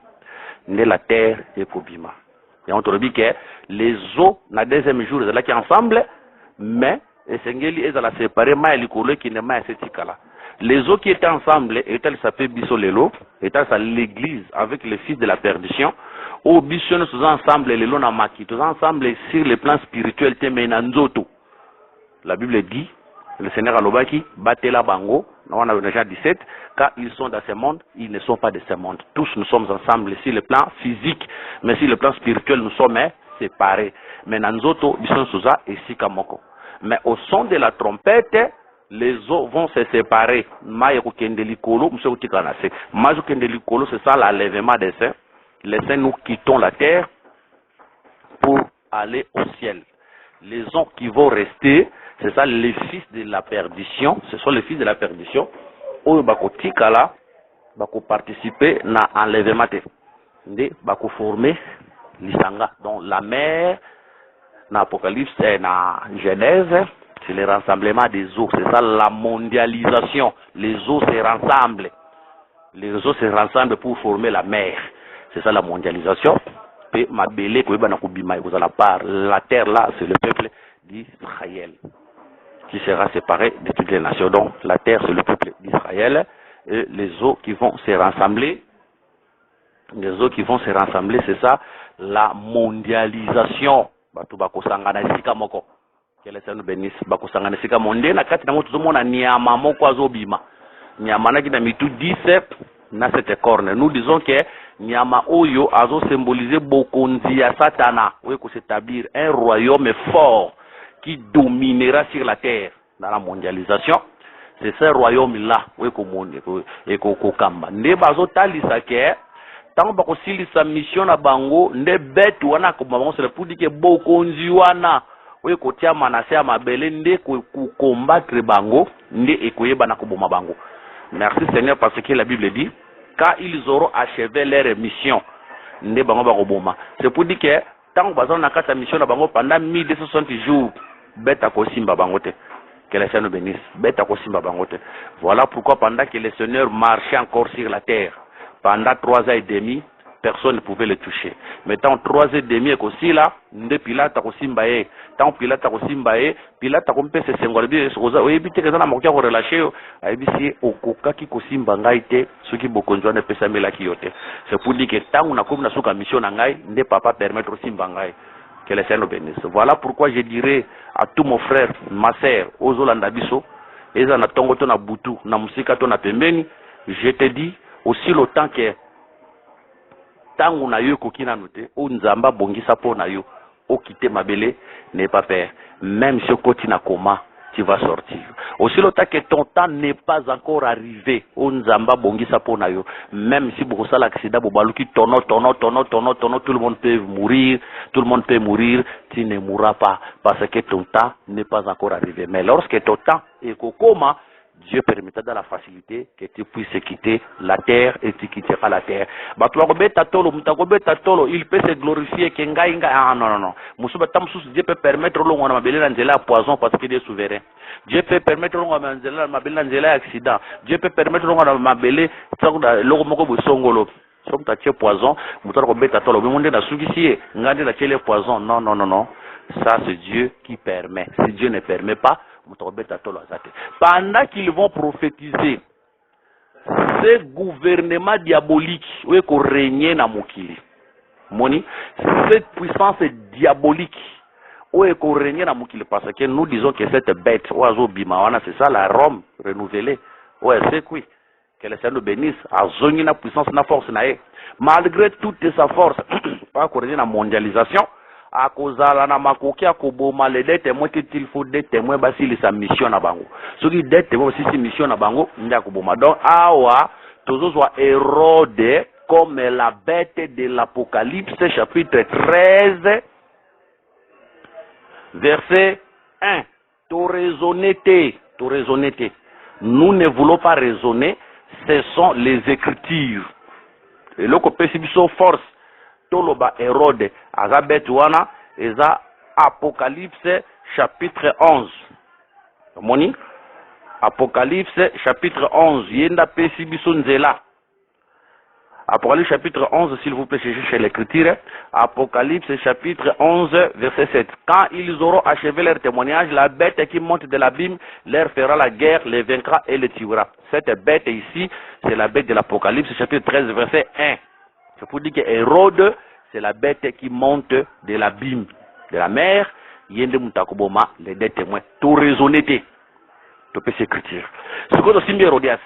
Né la terre et kobima. Et on te dit que les eaux, na 2e jour, elles sont là ensemble, mais Esengeli est à la séparer, maïa likolo qui ne maïa setikala. Les eaux qui étaient ensemble, étaient s'appelait Bissolelo, étaient à l'église avec les fils de la perdition. Au Bisson, tous ensemble, les lots namaki, tous ensemble sur le plan spirituel, temenanzoto. La Bible dit, le Seigneur Alobaki, Batela Bango, on a déjà 17, car ils sont dans ce monde, ils ne sont pas de ce monde. Tous nous sommes ensemble sur le plan physique, mais sur le plan spirituel, nous sommes séparés. Mais Nanzoto, Bisson Souza et Sikamoko. Mais au son de la trompette, les eaux vont se séparer. Maïko Kendelikolo, M. Utikanase. Maïko Kendelikolo, c'est ça l'enlèvement des saints. Les saints, nous quittons la terre pour aller au ciel. Les gens qui vont rester, c'est ça les fils de la perdition. Ce sont les fils de la perdition. Eux, bako tikala, bako participer na enlèvement. Nde bako former l'isanga. Donc la mer, na Apocalypse, na Genèse, C'est le rassemblement des eaux. C'est ça la mondialisation. Les eaux se rassemblent. Les eaux se rassemblent pour former la mer. C'est ça la mondialisation. Et ma belle, la terre là, c'est le peuple d'Israël qui sera séparé de toutes les nations. Donc la terre, c'est le peuple d'Israël. Et les eaux qui vont se rassembler, c'est ça la mondialisation. Que le Seigneur nous bénisse. Bakosangana sika monde na kati na moto zomona nyama moko azobima. Nyama na kina mitu 17 na cette corne. Nous disons que nyama oyo azo symboliser bokonzi ya Satana. Oui, que s'établir un royaume fort qui dominera sur la terre dans la mondialisation. C'est ce royaume-là, oui, ko kamba. Ne bazo talisa ke tant bako silisa mission na bango nde betu wana ko bango c'est pour dire que bokonzi wana oui, kotia manase ya mabele nde combattre bango nde ekoyeba na koboma bango. Merci Seigneur parce que la Bible dit quand ils auront achevé leur mission nde bango bakoboma. C'est pour dire que tant bazana na kata mission na bango pendant 1260 jours beta ko simba bango te. Que le Seigneur nous bénisse. Beta ko simba bango te. Voilà pourquoi pendant que le Seigneur marchait encore sur la terre pendant 3 ans et demi, personne ne pouvait le toucher. Mais tant 3 ans et demi et aussi là, nde Pilate a kosimbaye. Tant Pilate a kosimbaye, Pilate a kompé se sengole bi oza oyebite ke zana mokia ko relâcher yo. Ayebisi okoka ki kosimba ngai te, soki bokonjwa ne pesa mela ki yote. C'est pour dire que tant on a comme na suka mission na ngai, nde papa permettre osimba ngai. Que le Seigneur nous bénisse. Voilà pourquoi je dirais à tous mon frère, ma sœur, aux Olanda biso, eza na tongo to na butu, na musika to na pembeni, je te dis aussi le temps que tango na yo kokina note o nzamba bongisa po na yo o quitter mabele n'est pas peur, même si koti na koma tu vas sortir. Aussi le temps que ton temps n'est pas encore arrivé o nzamba bongisa po na yo, même si beaucoup ça l'accident bobaluki tono tout le monde peut mourir, tu ne mourras pas parce que ton temps n'est pas encore arrivé. Mais lorsque ton temps est kokoma, Dieu permettra dans la facilité que tu puisses quitter la terre et tu quitteras la terre. Il peut se glorifier que non. Dieu peut permettre à poison parce qu'il est souverain. Dieu peut permettre à accident. Dieu peut permettre à poison. Non. Ça c'est Dieu qui permet. Si Dieu ne permet pas, pendant qu'ils vont prophétiser ce gouvernement diabolique oui qu'on règne na mokili moni cette puissance diabolique oui qu'on règne na mokili parce que nous disons que cette bête oiseau bimawana c'est ça la Rome renouvelée ouais c'est quoi que le Seigneur nous bénisse a zongi na puissance na force na malgré toute sa force pas qu'on règne na mondialisation à cause la na makoki à koboma les deux témoins qu'il faut des témoins basi sa mission na bango ce qui des témoins aussi si mission na bango ndia koboma donc awa toujours soit Hérode comme la bête de l'Apocalypse chapitre 13 verset 1 to raisonner. Nous ne voulons pas raisonner, ce sont les Écritures et le copé sibiso force Toloba Hérode, Azabet Wana, Eza Apocalypse chapitre 11. Moni? Apocalypse chapitre 11. Yenda Pesibisonzela. Apocalypse chapitre 11, s'il vous plaît, chez l'écriture. Apocalypse chapitre 11, verset 7. Quand ils auront achevé leur témoignage, la bête qui monte de l'abîme leur fera la guerre, les vaincra et les tuera. Cette bête ici, c'est la bête de l'Apocalypse chapitre 13, verset 1. C'est pour dire que Hérode, c'est la bête qui monte de l'abîme, de la mer. Yende Mutakoboma, les deux témoins. Tout raisonner, tu peux s'écrire. Ce que aussi Hérodias.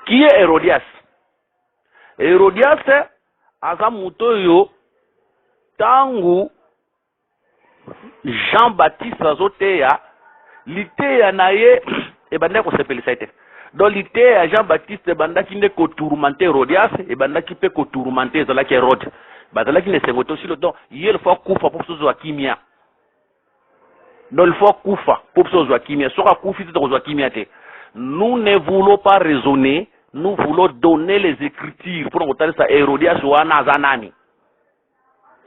Qui est Hérodias? Hérodias, Azamutoyo, Tangu, Jean-Baptiste Azotea, Litea Naye, et Bandeko s'appelle ça. Donc l'idée à Jean-Baptiste banda qui ne ko tourmenter Hérodias et banda qui peut ko tourmenter zala qui Hérode bazala qui ne se vote aussi le don il faut kufa pour so kimia donc il faut kufa pour so kimia so ka kufi to kimia te nous ne voulons pas raisonner, nous voulons donner les Écritures pour nous montrer ça Hérodias wana zanani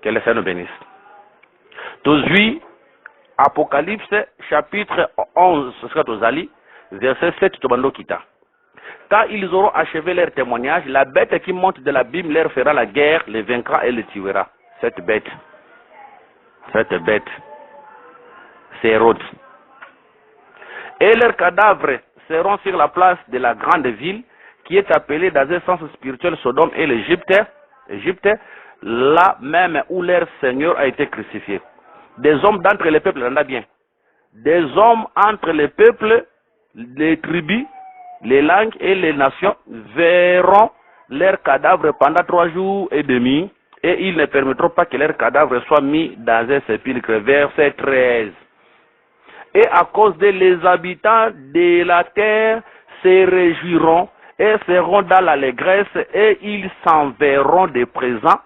que le Seigneur nous bénisse. Tozui Apocalypse chapitre 11, verset 7, Tobando Kita. Quand ils auront achevé leur témoignage, la bête qui monte de l'abîme leur fera la guerre, les vaincra et les tuera. Cette bête, c'est Hérode. Et leurs cadavres seront sur la place de la grande ville, qui est appelée dans un sens spirituel Sodome et l'Égypte, là même où leur Seigneur a été crucifié. Des hommes d'entre les peuples, on a bien. Des hommes entre les peuples, les tribus, les langues et les nations verront leurs cadavres pendant 3 jours et demi, et ils ne permettront pas que leurs cadavres soient mis dans un sépulcre. Verset 13. Et à cause de les habitants de la terre se réjouiront et seront dans l'allégresse, et ils s'enverront des présents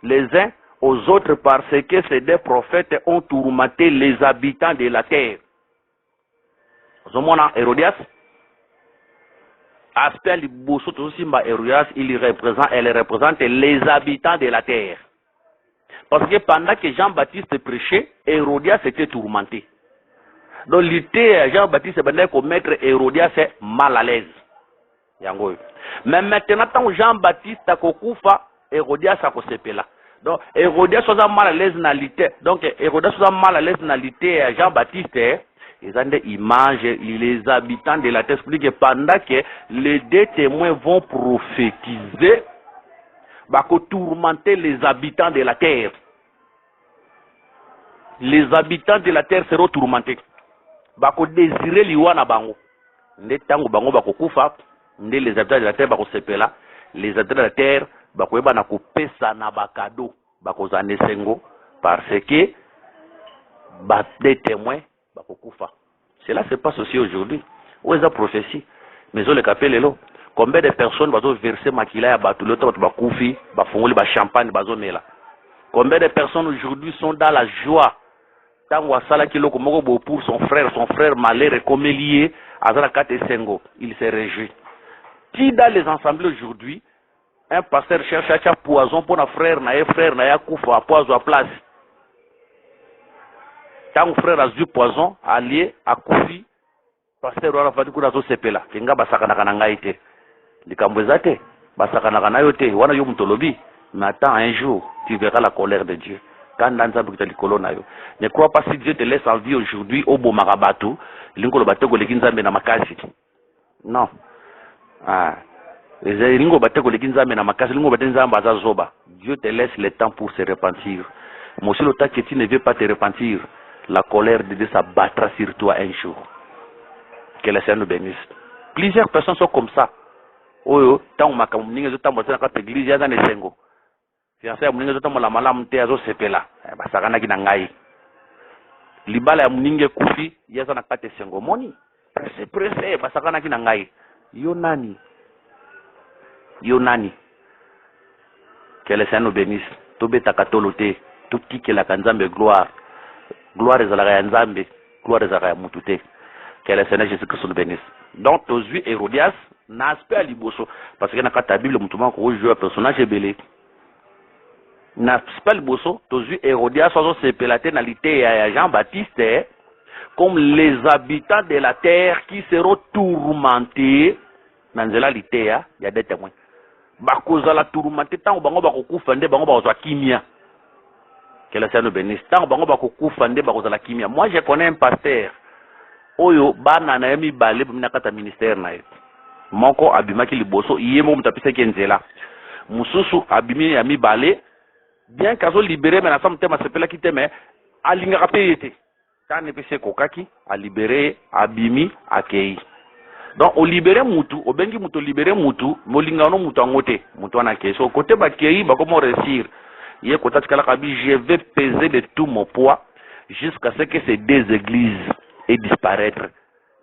les uns aux autres parce que ces deux prophètes ont tourmenté les habitants de la terre. Zomona Hérodias, aspect liboso tosimba Hérodias, elle représente les habitants de la terre. Parce que pendant que Jean-Baptiste prêchait, Hérodias était tourmenté. Donc l'idée Jean-Baptiste pendant que maître Hérodias est mal à l'aise. Mais maintenant, quand Jean-Baptiste a kokufa, Hérodias a kosepela. Donc Hérodias soit mal à l'aise dans l'idée. Donc Hérodias soit mal à l'aise dans l'idée Jean-Baptiste. Ils ont des images, les habitants de la terre, que pendant que les deux témoins vont prophétiser, va tourmenter les habitants de la terre. Les habitants de la terre seront tourmentés. Va désirer l'Iwana Bango. Les tango Bango va kufa, les habitants de la terre va sepela, les habitants de la terre va pesa na bakado, va kozane sengo, parce que des témoins. Cela se passe aussi aujourd'hui. Où est la prophétie? Mais on le capelle là. Combien de personnes vont verser maquilla à Batoulot, Bakoufi, Bafongoli, Champagne, Bazomela? Combien de personnes aujourd'hui sont dans la joie? Tant Wassala qui locomogo pour son frère malheureux comme lié à Zalakate Sengo, il se réjouit. Qui dans les assemblées aujourd'hui, un pasteur cherche à poison pour un frère, n'a Koufa, poison à place. Tant frère a eu poison, allié à Koufi, pasteur Rara Fadikoura Sepela, Kinga Basakana Kanangaite. Les Kambouezate, Basakana Kanayote, Wana Yomutolobi. Mais attends un jour, tu verras la colère de Dieu. Quand Danza Bukitali Kolonayo. Ne crois pas si Dieu te laisse en vie aujourd'hui, au beau Marabatou, Lingo Batego Leginzambe Namakasi. Non. Ah. Lingo Batego Leginzambe Namakasi, Lingo Batenzamba Zazoba. Dieu te laisse le temps pour se repentir. Mais aussi le temps que tu ne veux pas te repentir, la colère de Dieu s'abattra sur toi un jour. Que le Seigneur nous bénisse. Plusieurs personnes sont comme ça. Oyo, tant que makamuninga zo tambo sana kata église ya na sengo. Fiancé muninga zo tambo la malamu te azo sepela. Basakana kina ngai. Libala ya muninga kufi ya sana kata sengo. Moni. C'est pressé basakana kina ngai. Yo nani? Que le Seigneur nous bénisse. Tobe takatolote. Tout qui la kanzambe gloire. Gloire ezalaka ya Nzambe, gloire ezalaka ya mutu te. Que le Seigneur Jésus-Christ nous bénisse. Donc, tozui Hérodias, n'aspect à liboso. Parce que dans la Bible, le mouvement qu'on joue un personnage est belé. N'aspect à liboso, tozui Hérodias, soit se pélaté dans l'ité à Jean-Baptiste, comme les habitants de la terre qui seront tourmentés. Dans la l'ité, il y a des témoins. Bakoza la tourmenté, tant que bango bako koufande, bango bako zwa kimia. Que le Seigneur nous bénisse. Tant bango bako koufande, bako zwa la kimia. Moi, je connais un pasteur. Oyo bana na yami balé pour minakata ministère na ye. Moko abimaki liboso yemo mutapisa kenzela. Mususu abimi yami balé bien kazo libéré mais na sam tema sepela kiteme alinga kapete. Tane pese kokaki a libéré abimi akei. Donc au libéré mutu, au bengi mutu libéré mutu, molinga no mutu angote, mutu anake. So côté bakei ba comment réussir. Yé kota tikala kabi je vais peser de tout mon poids jusqu'à ce que ces deux églises et disparaître.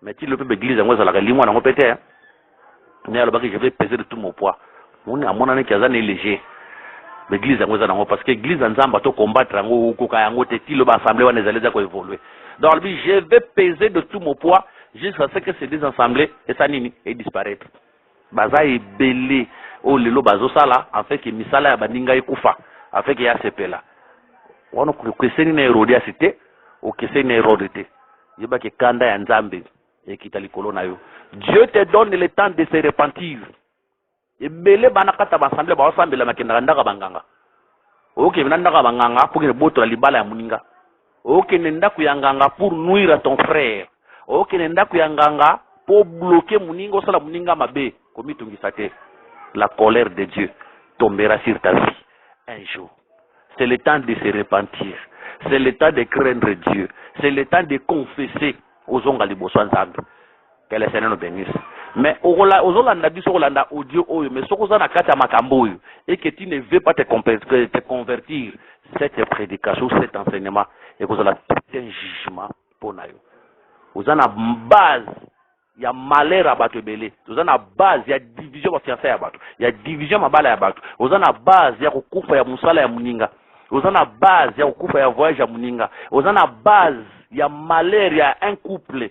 Mais si le peuple église en la limo na ngopete mais alors je vais peser de tout mon poids. On a mon année qui a léger. L'église en na parce que l'église en zamba to combattre ngo ko ka ngo te ti le ba assemblée on les ko évoluer. Donc je vais peser de tout mon poids jusqu'à ce que ces deux assemblées et ça nini et disparaître. Baza e belé o lelo bazo sala en fait que misala ya baninga ekufa en fait que ya sepela. On ko kweseni na Hérodias cité okese na Hérode yeba ke kanda ya Nzambe ekita likolo na yo. Dieu te donne le temps de se repentir. Ebele banakata basamble ba osambela makenda ndaka banganga. Ok, ndaka banganga pour que boto la libala ya muninga. Ok, ndako ya nganga pour nuire à ton frère. Ok, ndako ya nganga pour bloquer muninga osala muninga mabe komitungisa te. La colère de Dieu tombera sur ta vie un jour. C'est le temps de se repentir. C'est le temps de craindre Dieu. C'est le temps de confesser aux onga liboso nzambe. Que le Seigneur nous bénisse. Mais ozolanda biso olanda audio oyo mais soko za na kati ya makambo oyo et que tu ne veux pas te convertir, cette prédication, cet enseignement et que la tout un jugement pour nayo. Ozana base ya malheur à bato belé. Ozana base ya division ba fiancé ya bato. Ya division mabala ya bato. Ozana base ya kukufa ya musala ya muninga. Ozana base ya kukufa ya voyage ya muninga. Ozana base ya malheur ya un couple.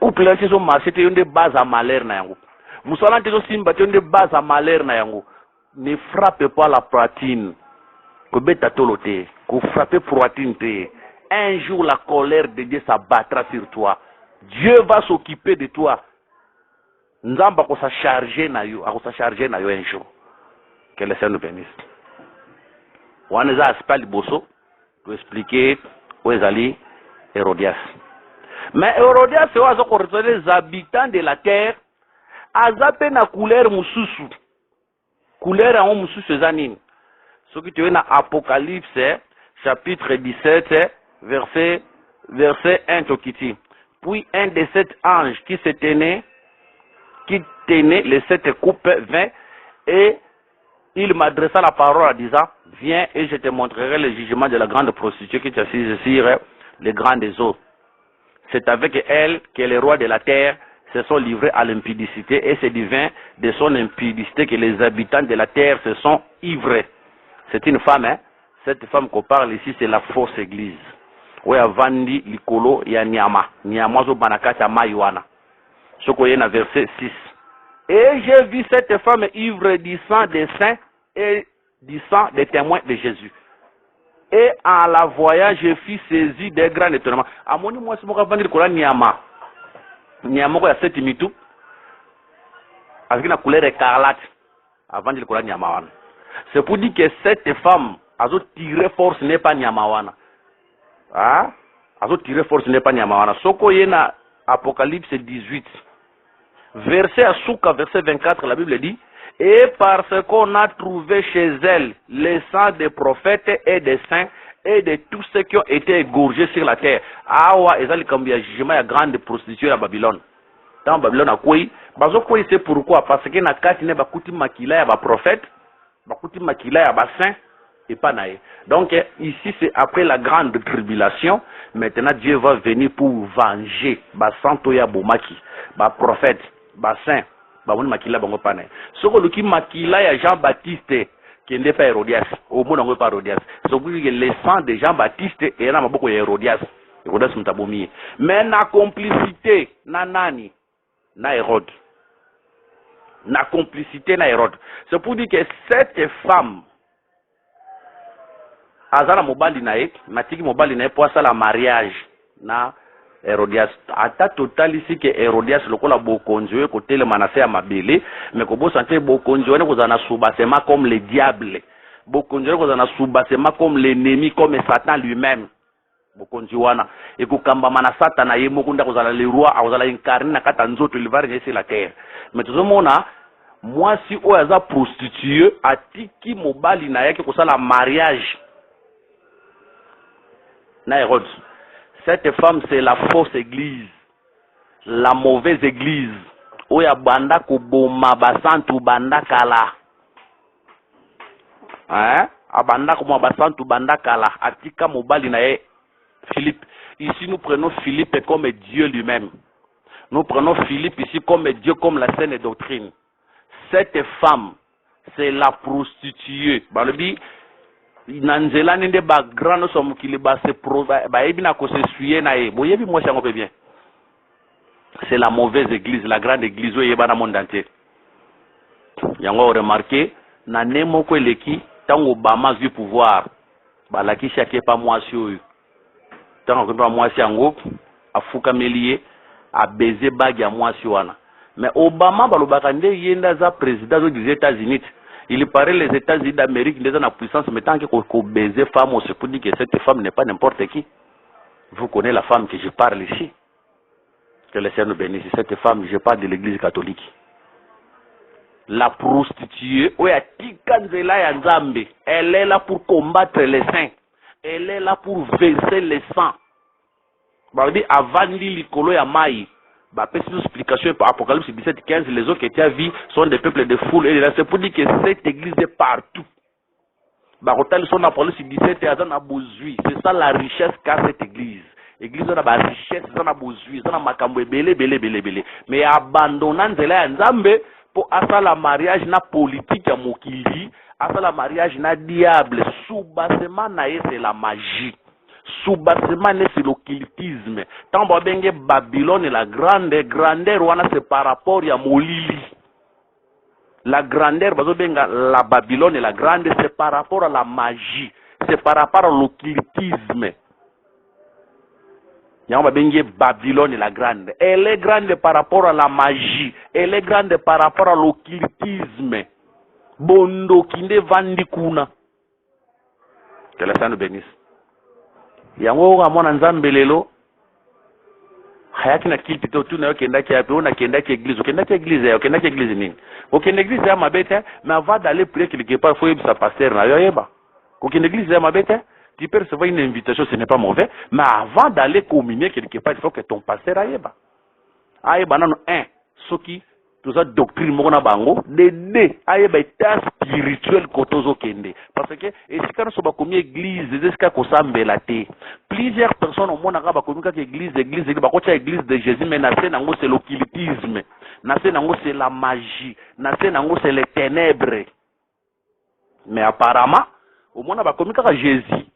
Couple là c'est marché te yonde base à malheur na yango. Musala te simba te yonde base à malheur na yango. Ne frappe pas la poitrine. Ko beta tolote, ko frappe poitrine te. Un jour la colère de Dieu s'abattra sur toi. Dieu va s'occuper de toi. Nzamba ko sa charger na yo, ko sa charger na yo un jour. Que le Seigneur nous bénisse. Waneza aspect liboso pour expliquer où est allé Hérodias. Mais Hérodias c'est oiseau qu'on retrouve les habitants de la terre. Azape na couleur mususu. Couleur en mususu zanine. Ce qui tu veux dans Apocalypse chapitre 17 verset 1 Tokiti. Puis un des 7 anges qui tenait les 7 coupes vint et il m'adressa la parole en disant, viens et je te montrerai le jugement de la grande prostituée qui t'assise sur les grands des eaux. C'est avec elle que les rois de la terre se sont livrés à l'impudicité et c'est du vin de son impudicité que les habitants de la terre se sont ivrés. C'est une femme, hein? Cette femme qu'on parle ici, c'est la fausse église. Oui, avandi likolo ya nyama. Nyama zo banakata maywana. Soko yena verset 6. Et j'ai vu cette femme ivre du sang des saints et du sang des témoins de Jésus. Et en la voyant, je fus saisi des grands étonnements. Amoni moi c'est moi vendre kola nyama. Nyama ko ya 7 mitu. Avec une couleur écarlate. Avant de kola nyama wana. C'est pour dire que cette femme a tiré force n'est pas nyama wana. Ah, a tiré force n'est pas nyama wana. Soko yena Apocalypse 18. Verset à Souka, verset 24, la Bible dit, et parce qu'on a trouvé chez elle le sang des prophètes et des saints et de tous ceux qui ont été égorgés sur la terre. Awa, ezali kambia jugement ya grande prostituée à Babylone. Dans Babylone à quoi? Bazo quoi c'est pourquoi? Parce que na kati ne bakuti makila ya ba prophète, bakuti makila ya ba saint et pas naé. Donc ici c'est après la grande tribulation. Maintenant Dieu va venir pour venger ba santo ya bomaki, ba prophète, ba saint. Bamoni makila bango pane. Soko luki makila ya Jean-Baptiste qui n'est pas Hérodias. Au monde on pas Hérodias. Soko que le sang de Jean-Baptiste et na maboko ya Hérodias. Hérodias mtabomi. Mais na complicité na nani? Na Hérode. Na complicité na Hérode. C'est pour dire que cette femme azala mobali nae, matiki mobali nae pour ça la mariage na Hérodias. Ata total ici que Hérodias lokola bokonzo côté le manase ya mabele mais ko bo santé bokonzo ne kozana soubasema comme le diable. Bokonzo kozana soubasema comme l'ennemi comme Satan lui-même. Bokonzo wana et ko kamba mana Satan na yemo kunda kozala le roi kozala incarné na kata nzoto il va régner sur la terre. Mais tout mona moi si o aza prostituée atiki mobali na yake kosala mariage na Hérode. Cette femme, c'est la fausse église, la mauvaise église. Oya banda kuboma basantu banda kala. Hein? Abanda kuboma basantu banda kala. Atika mobali na Philippe. Ici, nous prenons Philippe comme Dieu lui-même. Nous prenons Philippe ici comme Dieu, comme la saine doctrine. Cette femme, c'est la prostituée. Balobi, nanzela nende ba grand somme qui le ba se ba ebina ko se suyer na e boyebi moi ça bien. C'est la mauvaise église, la grande église où yeba na monde entier. Yango remarqué na nemo ko leki tango Obama du pouvoir ba la ki chake pas moi sur tant que moi si ango afuka melie a baiser bague à moi si wana. Mais Obama balobaka nde yenda za président des États-Unis. Il paraît les États-Unis d'Amérique déjà na puissance mais tant que ko baiser femme on se peut dire que cette femme n'est pas n'importe qui. Vous connaissez la femme que je parle ici. Que le Seigneur nous bénisse. Cette femme, je parle de l'église catholique. La prostituée, elle est là pour combattre les saints. Elle est là pour verser le sang. Avant l'icolo ya mai, une explication par Apocalypse 17-15, les autres qui étaient à vie sont des peuples de foule. Et là, c'est pour dire que cette église est partout. C'est ça la richesse qu'a cette église. L'église a la richesse, ça a besoin, ça a makambo belé. Mais abandonnant nzela nzambe pour asa la mariage na politique ya mokili, asa la mariage na diable, sous-bassement na c'est la magie. Sous-bassement c'est l'occultisme. Tant benge Babylone la grandeur wana c'est par rapport ya molili. La grandeur bazobenga la Babylone la grande c'est par rapport à la magie, c'est par rapport à l'occultisme. Babylone la grande. Elle est grande par rapport à la magie. Elle est grande par rapport à l'occultisme. Bondo kinde vandikuna. Que le Seigneur nous bénisse. Yango wa mwana nzambe lelo. Hayaki na kilti to tu na yo kenda ki ape ona kenda ki église. Kenda ki église ya, kenda ki église nini? Ko kenda église ya mabete, mais avant d'aller prier quelque part, faut yeba sa pasteur na yo yeba. Ko kenda église ya mabete, tu peux recevoir une invitation, ce n'est pas mauvais, mais avant d'aller communier quelque part, il faut que ton pasteur aille. Aille, non, ce qui, tout ça, doctrine, mona bango, de deux, aille, état spirituel, kotozo kende. Parce que, et si quand on va communier église, c'est ce qu'on s'ambe la té. Plusieurs personnes au monde arabe communiquent église, église de Jésus, mais nassé nango c'est l'occultisme, nassé nango c'est la magie, nassé nango c'est les ténèbres. Mais apparemment, au monde arabe communiquent Jésus.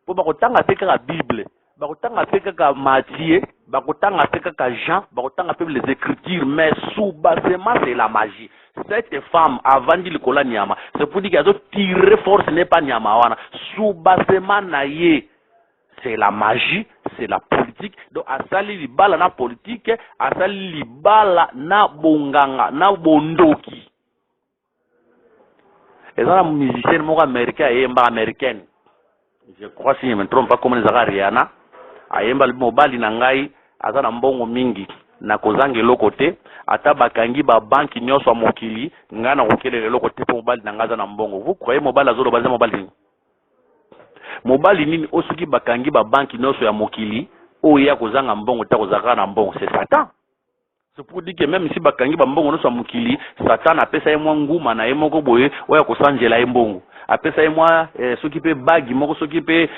Pour bakotanga teka la Bible, bakotanga teka ka Matthieu, bakotanga teka ka Jean, bakotanga les écritures, mais sous-bassement c'est la magie. Cette femme avant de l'école nyama, c'est pour dire qu'elle a tiré force n'est pas nyama wana. Sous-bassement naie, c'est la magie, c'est la politique. Donc asali libala na politique, asali libala na bonganga, na bondoki. Et ça la musicienne moko américaine et américaine. Je crois si je ne me trompe pas comme les Ariana, ayemba mobali nangai azana mbongo mingi na kozange lokote ata bakangi ba banki nyoso mokili ngana kokele lokote po mobali nangaza na mbongo. Vous croyez mobali azolo baza mobali nini osuki bakangi ba banki nyoso ya mokili oya kozanga mbongo ta kozaka na mbongo, c'est Satan. C'est pour dire que même si bakangi ba mbongo nyoso mokili, Satan apesa ye nguma na ye moko boye oya kosanjela ye mbongo. Après ça, moi, ceux qui paient bague, moi, ceux qui paient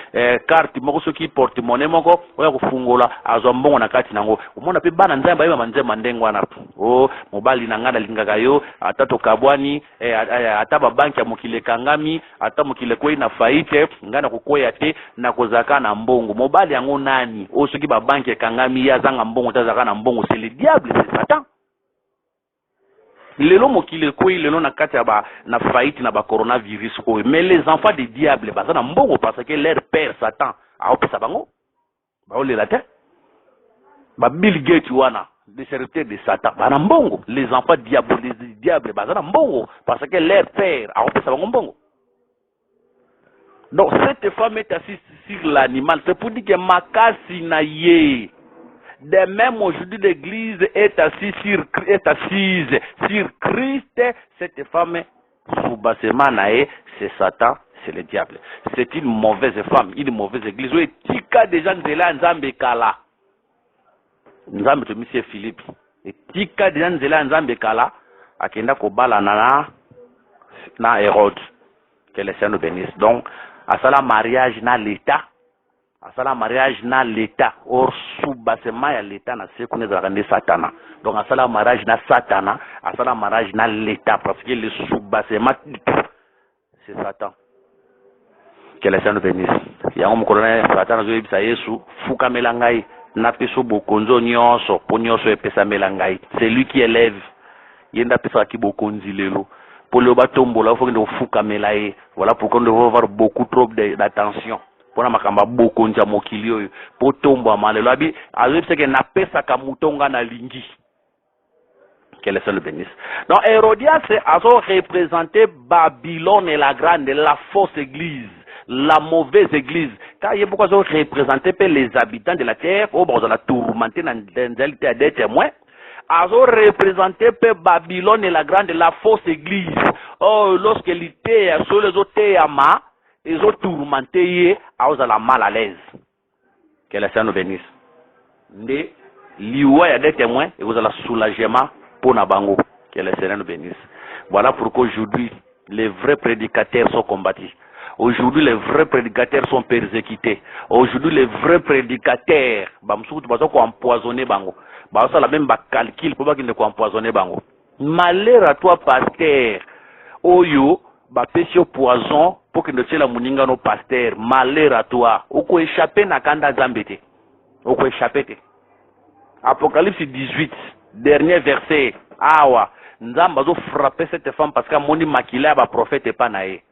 carte, moi, ceux qui portent monnaie, moi, oya kufungola, azombo na kati nango. Umona pe bana nzamba iba manzema ndengwa na. Oh, mobali nangana lingaka yo, atato kabwani, ataba banki ya mukile kangami, ata mukile kwe na faite, ngana kukoya te na kozaka na mbongo. Mobali yango nani? O ceux qui ba banki ya kangami ya zanga mbongo tazaka na mbongo, c'est le diable, c'est Satan. Lelo mokile koi lelo na kati ba na faillite na ba coronavirus koi, mais les enfants des diables baza na mbongo parce que leur père Satan a opesa bango ba ole la terre ba Bill Gates wana des serviteurs de Satan ba na mbongo, les enfants diables baza na mbongo parce que leur père a opesa bango mbongo. Donc cette femme est assise sur l'animal, c'est pour dire que makasi na ye. De même aujourd'hui l'église est assise sur Christ, cette femme sous-bassement nae, c'est Satan, c'est le diable. C'est une mauvaise femme, une mauvaise église. Oui, tika déjà nzela nzambe kala. Nzambe to monsieur Philippe. Et tika déjà nzela nzambe kala akenda kobala na Hérode. Que le Seigneur nous bénisse. Donc, à ça la mariage na l'état. À ça, mariage na l'état. Or, sous-bassement ya l'état na se connaît de Satana. Donc, à ça, mariage na Satana. À ça, mariage na l'état. Parce que le sous-bassement, c'est Satan. Que le Seigneur nous bénisse. Il y a un colonel Satan, ça y est, sous Fouka Melangai. Na peso bokonzo nyonso, po nyonso epesa melangai. C'est lui qui élève. Yenda pesa ki bokonzi lelo. Pour le batombo, là, il faut que nous Fouka Melaye. Voilà pourquoi nous devons avoir beaucoup trop d'attention. pona makamba bokonja mokili oyo po tombo amalelo abi azoyebisa ke napesaka mutonga na lingi. Que le Seigneur bénisse. Donc Hérodias a représenté Babylone et la grande, la fausse église, la mauvaise église. Car il y a beaucoup de représenté les habitants de la terre, ou bon, on a tourmenté dans des témoins. A représenté Babylone et la grande, la fausse église. Oh, lorsque l'été sur les autres ama, ils ont tourmenté, ils ont la mal à l'aise. Que le Seigneur nous bénisse. Mais l'IOA, il y a des témoins, et vous avez le soulagement. Pour Nabango, que le Seigneur nous bénisse. Voilà pourquoi aujourd'hui, les vrais prédicateurs sont combattus. Aujourd'hui, les vrais prédicateurs sont persécutés. Aujourd'hui, les vrais prédicateurs, sont empoisonnés. Ça la même calcul pour qu'ils ne soient empoisonnés. Malheur à toi, pasteur. Oyo, péché au poison pour que ne tient la mouninga no pasteur. Malheur à toi. Oko échappé na kanda zambete. Oko échappé. Apocalypse 18. Dernier verset. Awa. Nzamba zo frapper cette femme parce qu'à moni makila ba prophète pas nae.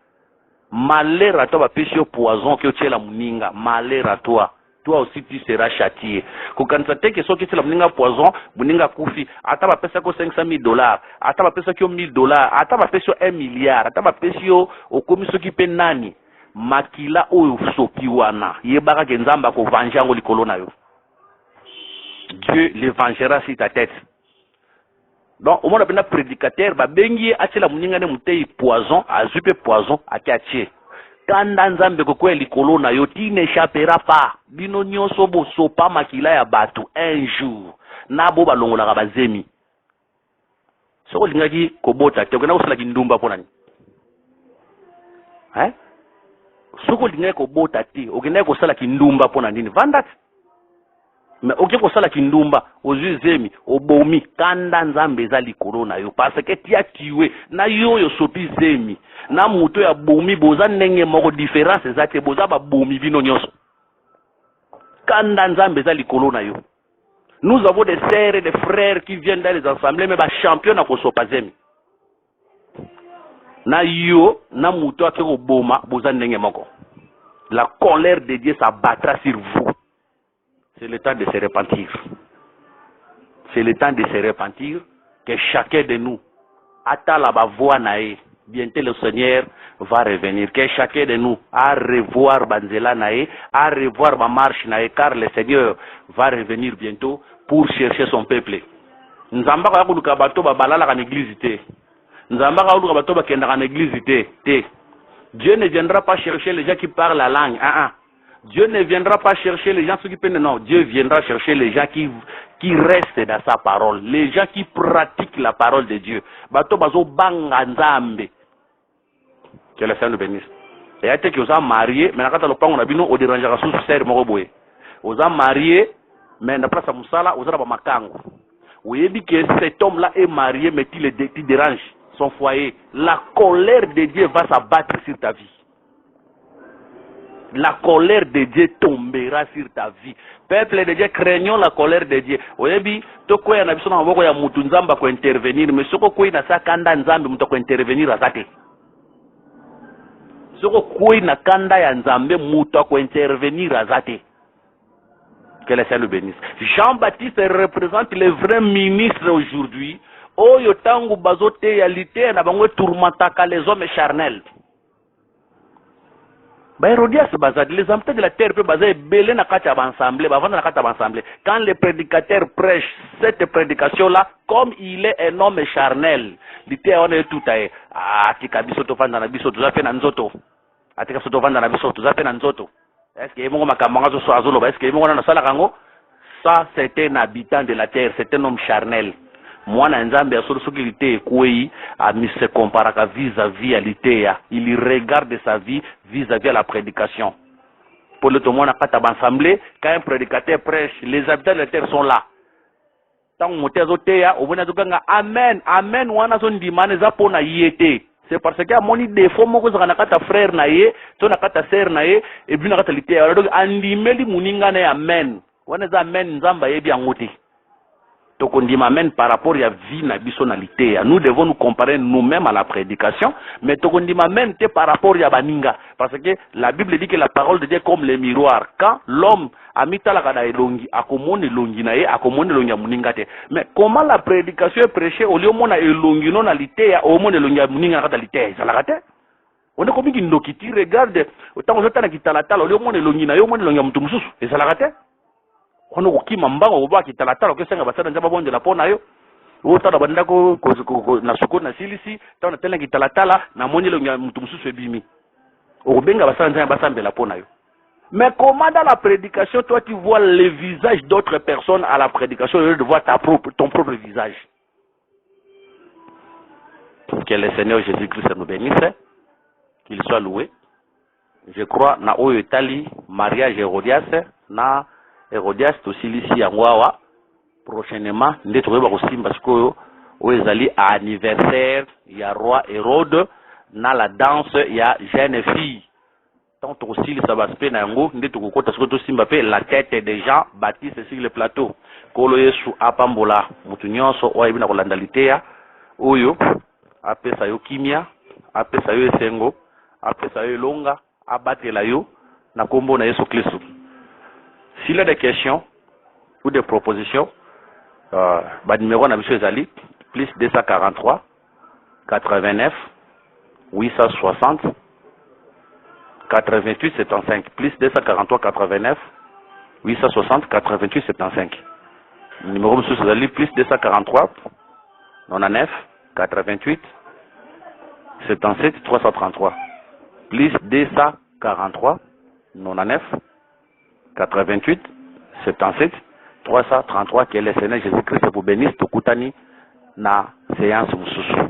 Malheur à toi ba péché au poison que tu es la muninga. Malheur à toi. Toi aussi tu seras châtié. Kokanisa te que so que tu la muninga poison, muninga kufi. Ata ba pesa ko $500,000. Ata ba pesa ko $1,000. Ata ba pesa $1 milliard. Ata ba pesa o komiso ki pe nani. Makila oyo sopiwana. Yebaka ke nzamba ko vanjango likolo na yo. Dieu les vengera sur ta tête. Donc, au moins, on a un prédicateur, bah, bengi, ache la mouninga ne moutei poison, azupe poison, ake ache. Kanda nzambe kokwe likolo na yo, ti n'échappera pas. Bino nyonso bo sopa makila ya batu, un jour. Na bo balongola ka bazemi. Soko lingaki kobota, te okena kosala kindumba pona ni. Hein? Soko lingaki kobota te, okena kosala kindumba pona nini. Vandat. Mais ok kosala kindumba ozuzemi obomi kanda nzambe za likolo na yo parce que tia tiwe na yo yo sopi zemi na muto ya bomi boza ndenge moko différence ezate boza ba bomi bino nyonso kanda nzambe za likolo na yo. Nous avons des sœurs et des frères qui viennent dans les assemblées mais ba champion na kosopa zemi na yo na muto akeko boma boza ndenge moko. La colère de Dieu s'abattra sur vous. C'est le temps de se repentir. C'est le temps de se repentir que chacun de nous attend la voix nae. Bientôt le Seigneur va revenir. Que chacun de nous a revoir Banzela nae, a revoir ma marche nae, car le Seigneur va revenir bientôt pour chercher son peuple. Nzamba ka kuluka bato ba balala ka église te. Nzamba ka kuluka bato ba kenda ka église te. Dieu ne viendra pas chercher les gens qui parlent la langue. Dieu ne viendra pas chercher les gens qui peuvent. Non, Dieu viendra chercher les gens qui restent dans sa parole. Les gens qui pratiquent la parole de Dieu. Bato bazo banga nzambe. Que le Seigneur nous bénisse. Et à que vous avez marié, mais quand on a vu nous, on dérange la sous serre moroboé. Vous avez marié, mais n'a pas sa moussala, vous avez makango. Vous avez dit que cet homme-là est marié, mais il dérange son foyer. La colère de Dieu va s'abattre sur ta vie. La colère de Dieu tombera sur ta vie. Peuple de Dieu, craignons la colère de Dieu. Oyebi, toko ya nabiso na maboko ya mutu nzamba ko intervenir, mais soko koi na sa kanda nzambe mutu ko intervenir azate. Soko koi na kanda ya nzambe mutu ko intervenir azate. Que le Seigneur nous bénisse. Jean-Baptiste représente les vrais ministres aujourd'hui. Oyo tangu bazote ya lité na bango tourmentaka les hommes charnels. Hérodias bazad les habitants de la terre peuvent baser belé na kati ensemble, na kati ensemble. Quand le prédicateur prêche cette prédication là, comme il est un homme charnel, lité on est tout aé. Atika biso to fanda na biso to zape na nzoto. Atika so to fanda na biso to zape na nzoto. Est-ce que mongo makamanga zo so azolo ba est-ce que mongo na sala kango? Ça c'est un habitant de la terre, c'est un homme charnel. Moi, Nzambe, il se compare vis-à-vis à l'ITEA. Il regarde sa vie vis-à-vis à la prédication. Pour le monde, quand un prédicateur prêche, les habitants de la terre sont là. Tant que Amen, Amen, c'est parce que mon idée, faut que frère naie, ton sœur naie, et puis l'ITEA. Donc, andimeli muninga ne Amen. On est Amen, Nzamba yebi angote. tokondima même par rapport à vie na bisonalité. Nous devons nous comparer nous-mêmes à la prédication, mais tokondima même par rapport à baninga. Parce que la Bible dit que la parole de Dieu est comme le miroir. Quand l'homme a mis talakada elongi, akomone elongi na ye, akomone elongi ya muninga te. Mais comment la prédication est prêchée au lieu mona elongi non na lité, au monde elongi ya muninga kata lité, ça la kate? On est comme qui ndokiti regarde, autant on na kitalatala, au lieu mona elongi na yo, mona elongi ya mutu mususu, et ça la kate? On a okima mbango oba kitalatala ko senga basana njaba bonde la pona yo. Ota da banda ko na soko na silisi, ta na tela kitalatala na moni elongi ya mutu mususu ebimi. Obenga basana njaba basambe la pona yo. Mais comment dans la prédication, toi tu vois le visage d'autres personnes à la prédication au lieu de voir ton propre visage? Que le Seigneur Jésus-Christ nous bénisse, qu'il soit loué. Je crois na oyo etali mariage Hérodias na Hérodias tosilisi yango prochainement nde tokoyeba kosimba sikoyo oyo ezali anniversaire ya roi Hérode na la danse ya jeune fille. Tant tokosilisa baspe na yango nde tokokota sikoyo tosimba pe la tête de Jean Baptiste sur le plateau. Kolo Yesu apambola mutu nyonso oyo ebina kolanda liteya oyo apesa yo kimia, apesa yo esengo, apesa yo elonga, abatela yo na kombo na Yesu Kristo. S'il y a des questions ou des propositions, numéro na biso ezali plus 243 89 860 88 75 plus 243 89 860 88 75. Numéro biso ezali plus 243 99 88 77 333 plus 243 99 88 77 333. Que le Seigneur Jésus-Christ vous bénisse. Tokutani na séance mususu.